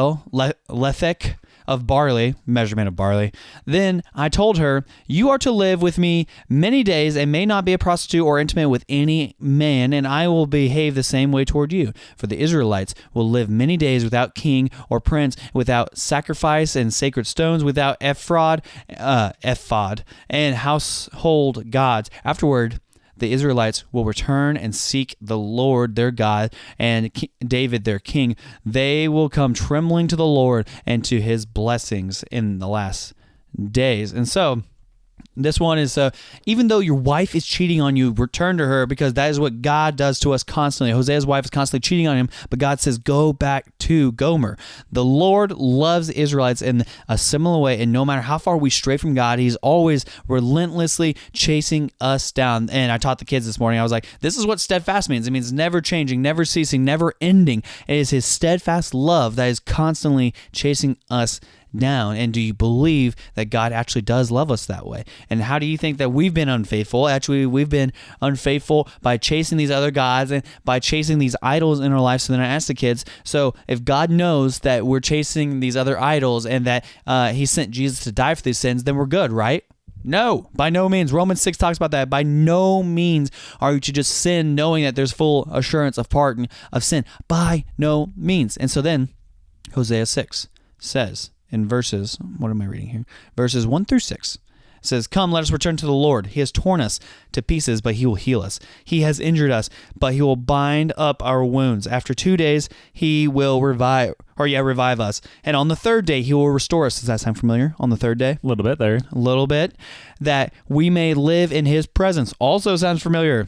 of barley, measurement of barley. Then I told her, you are to live with me many days and may not be a prostitute or intimate with any man, and I will behave the same way toward you. For the Israelites will live many days without king or prince, without sacrifice and sacred stones, without ephod, and household gods. Afterward, the Israelites will return and seek the Lord their God and David their king. They will come trembling to the Lord and to his blessings in the last days. And so this one is, even though your wife is cheating on you, return to her, because that is what God does to us constantly. Hosea's wife is constantly cheating on him, but God says, go back to Gomer. The Lord loves the Israelites in a similar way, and no matter how far we stray from God, he's always relentlessly chasing us down. And I taught the kids this morning, I was like, this is what steadfast means. It means never changing, never ceasing, never ending. It is his steadfast love that is constantly chasing us down. And do you believe that God actually does love us that way? And how do you think that we've been unfaithful? Actually, we've been unfaithful by chasing these other gods and by chasing these idols in our life. So then I asked the kids, so if God knows that we're chasing these other idols and that he sent Jesus to die for these sins, then we're good, right? No, by no means. Romans 6 talks about that. By no means are you to just sin knowing that there's full assurance of pardon of sin. By no means. And so then Hosea 6 says, in verses, what am I reading here? Verses 1 through 6. It says, come, let us return to the Lord. He has torn us to pieces, but he will heal us. He has injured us, but he will bind up our wounds. After 2 days, he will revive us. And on the third day, he will restore us. Does that sound familiar? On the third day? A little bit there. A little bit. That we may live in his presence. Also sounds familiar.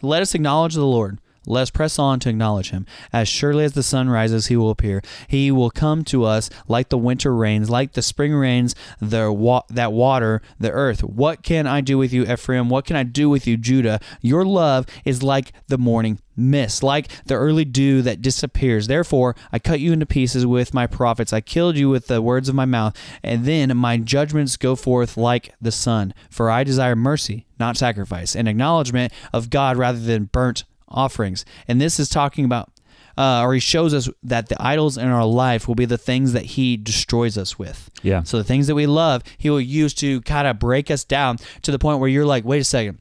Let us acknowledge the Lord. Let us press on to acknowledge him. As surely as the sun rises, he will appear. He will come to us like the winter rains, like the spring rains that water the earth. What can I do with you, Ephraim? What can I do with you, Judah? Your love is like the morning mist, like the early dew that disappears. Therefore, I cut you into pieces with my prophets. I killed you with the words of my mouth. And then my judgments go forth like the sun. For I desire mercy, not sacrifice, and acknowledgement of God rather than burnt offerings. And this is talking about, or he shows us that the idols in our life will be the things that he destroys us with. Yeah. So the things that we love, he will use to kind of break us down to the point where you're like, wait a second,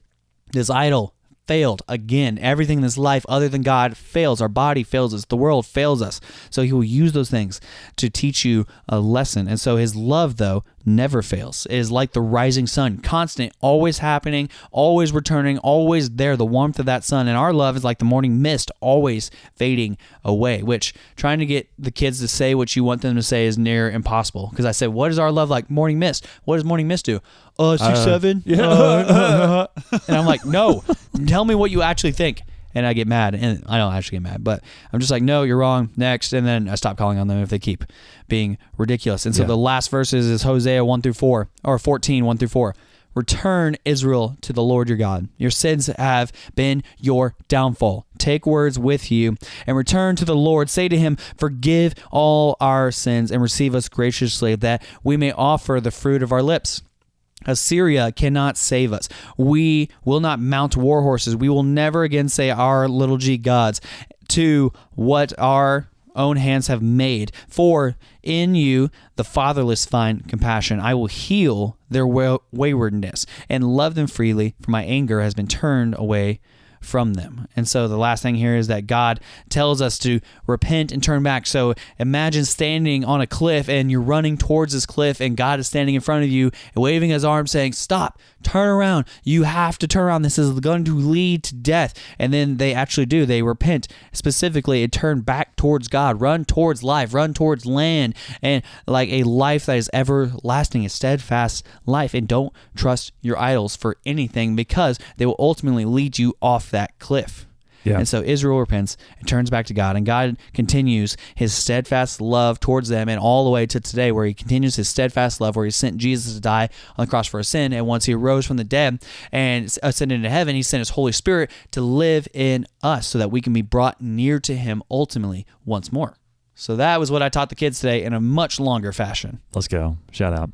this idol failed again. Everything in this life other than God fails. Our body fails us. The world fails us. So he will use those things to teach you a lesson. And so his love, though, never fails. It is like the rising sun, constant, always happening, always returning, always there, the warmth of that sun. And our love is like the morning mist, always fading away, which trying to get the kids to say what you want them to say is near impossible. Because I said, what is our love like? Morning mist. What does morning mist do? 6-7? Yeah. And I'm like, no, tell me what you actually think. And I get mad, and I don't actually get mad, but I'm just like, no, you're wrong, next, and then I stop calling on them if they keep being ridiculous. And so the last verses is Hosea 1-4, or 14, 1-4. Return, Israel, to the Lord your God. Your sins have been your downfall. Take words with you and return to the Lord. Say to him, forgive all our sins and receive us graciously, that we may offer the fruit of our lips. Assyria cannot save us. We will not mount war horses. We will never again say our little g gods to what our own hands have made. For in you the fatherless find compassion. I will heal their waywardness and love them freely, for my anger has been turned away from them. And so the last thing here is that God tells us to repent and turn back. So imagine standing on a cliff and you're running towards this cliff and God is standing in front of you and waving his arm saying, stop, turn around. You have to turn around. This is going to lead to death. And then they actually do. They repent specifically and turn back towards God, run towards life, run towards land, and like a life that is everlasting, a steadfast life. And don't trust your idols for anything, because they will ultimately lead you off that cliff. Yeah. And so Israel repents and turns back to God, and God continues his steadfast love towards them, and all the way to today, where he continues his steadfast love, where he sent Jesus to die on the cross for our sin, and once he arose from the dead and ascended into heaven, he sent his Holy Spirit to live in us so that we can be brought near to him ultimately once more. So that was what I taught the kids today in a much longer fashion. Let's go. Shout out.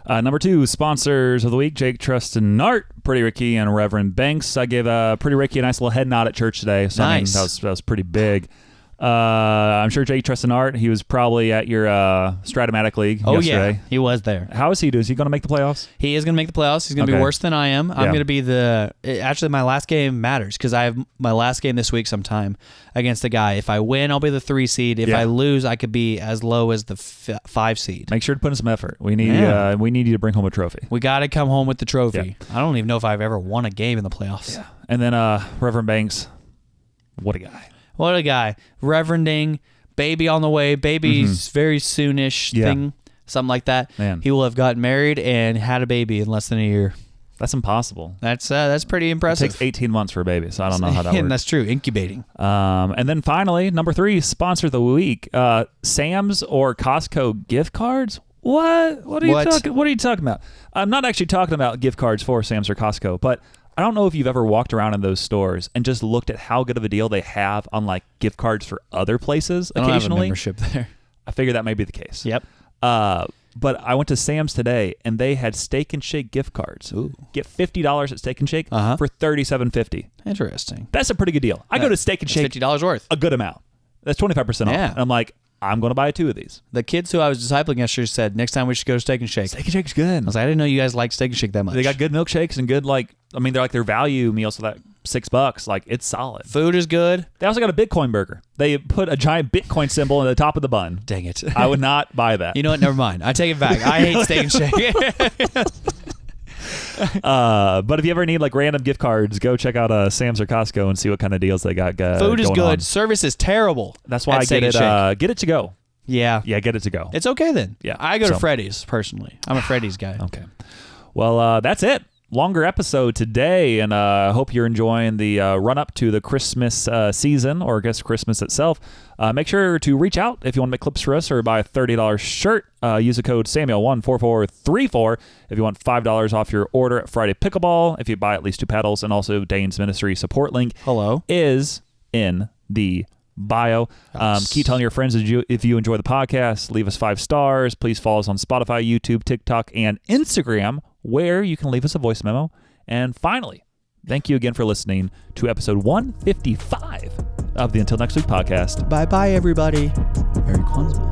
Number 2, sponsors of the week, Jake, Trust, and Art, Pretty Ricky, and Reverend Banks. I gave Pretty Ricky a nice little head nod at church today, so nice. I mean, that was pretty big. I'm sure Jake, Trust, and Art, he was probably at your Stratomatic League yesterday. Yeah, he was there. How is he doing? Is he going to make the playoffs? He is going to make the playoffs. He's going to be worse than I am. I'm going to be actually, my last game matters, because I have my last game this week sometime against a guy. If I win, I'll be the 3 seed. If I lose, I could be as low as the 5 seed. Make sure to put in some effort. We need you to bring home a trophy. We got to come home with the trophy. Yeah. I don't even know if I've ever won a game in the playoffs. Yeah. And then Reverend Banks, what a guy. What a guy. Reverending, baby on the way, baby's very soonish thing, something like that. Man. He will have gotten married and had a baby in less than a year. That's impossible. That's pretty impressive. It takes 18 months for a baby, so I don't know how that works. And that's true, incubating. And then finally, number 3, sponsor of the week, Sam's or Costco gift cards. What are you talking about? I'm not actually talking about gift cards for Sam's or Costco, but I don't know if you've ever walked around in those stores and just looked at how good of a deal they have on like gift cards for other places occasionally. I don't have a membership there. I figure that may be the case. Yep. But I went to Sam's today and they had Steak and Shake gift cards. Ooh. Get $50 at Steak and Shake for $37.50. Interesting. That's a pretty good deal. I go to Steak and Shake. $50 worth. A good amount. That's 25% off. And I'm like, I'm going to buy 2 of these. The kids who I was discipling yesterday said, next time we should go to Steak and Shake. Steak and Shake's good. I was like, I didn't know you guys like Steak and Shake that much. They got good milkshakes and good, they're like their value meals for that $6. Like, it's solid. Food is good. They also got a Bitcoin burger. They put a giant Bitcoin symbol on the top of the bun. Dang it. I would not buy that. You know what? Never mind. I take it back. I hate Steak and Shake. But if you ever need like random gift cards, go check out Sam's or Costco and see what kind of deals they got. Food is good. On. Service is terrible. That's why I get it to go. Yeah, get it to go. It's okay then. Yeah, I go to Freddy's personally. I'm a Freddy's guy. Okay. Well, that's it. Longer episode today, and I hope you're enjoying the run-up to the Christmas season, or I guess Christmas itself. Make sure to reach out if you want to make clips for us or buy a $30 shirt. Use the code Samuel14434 if you want $5 off your order at Friday Pickleball, if you buy at least 2 paddles, and also Dane's ministry support link is in the bio. Keep telling your friends if you enjoy the podcast. Leave us 5 stars. Please follow us on Spotify, YouTube, TikTok, and Instagram, where you can leave us a voice memo. And finally, thank you again for listening to episode 155 of the Until Next Week podcast. Bye-bye, everybody. Merry Kwanzaa.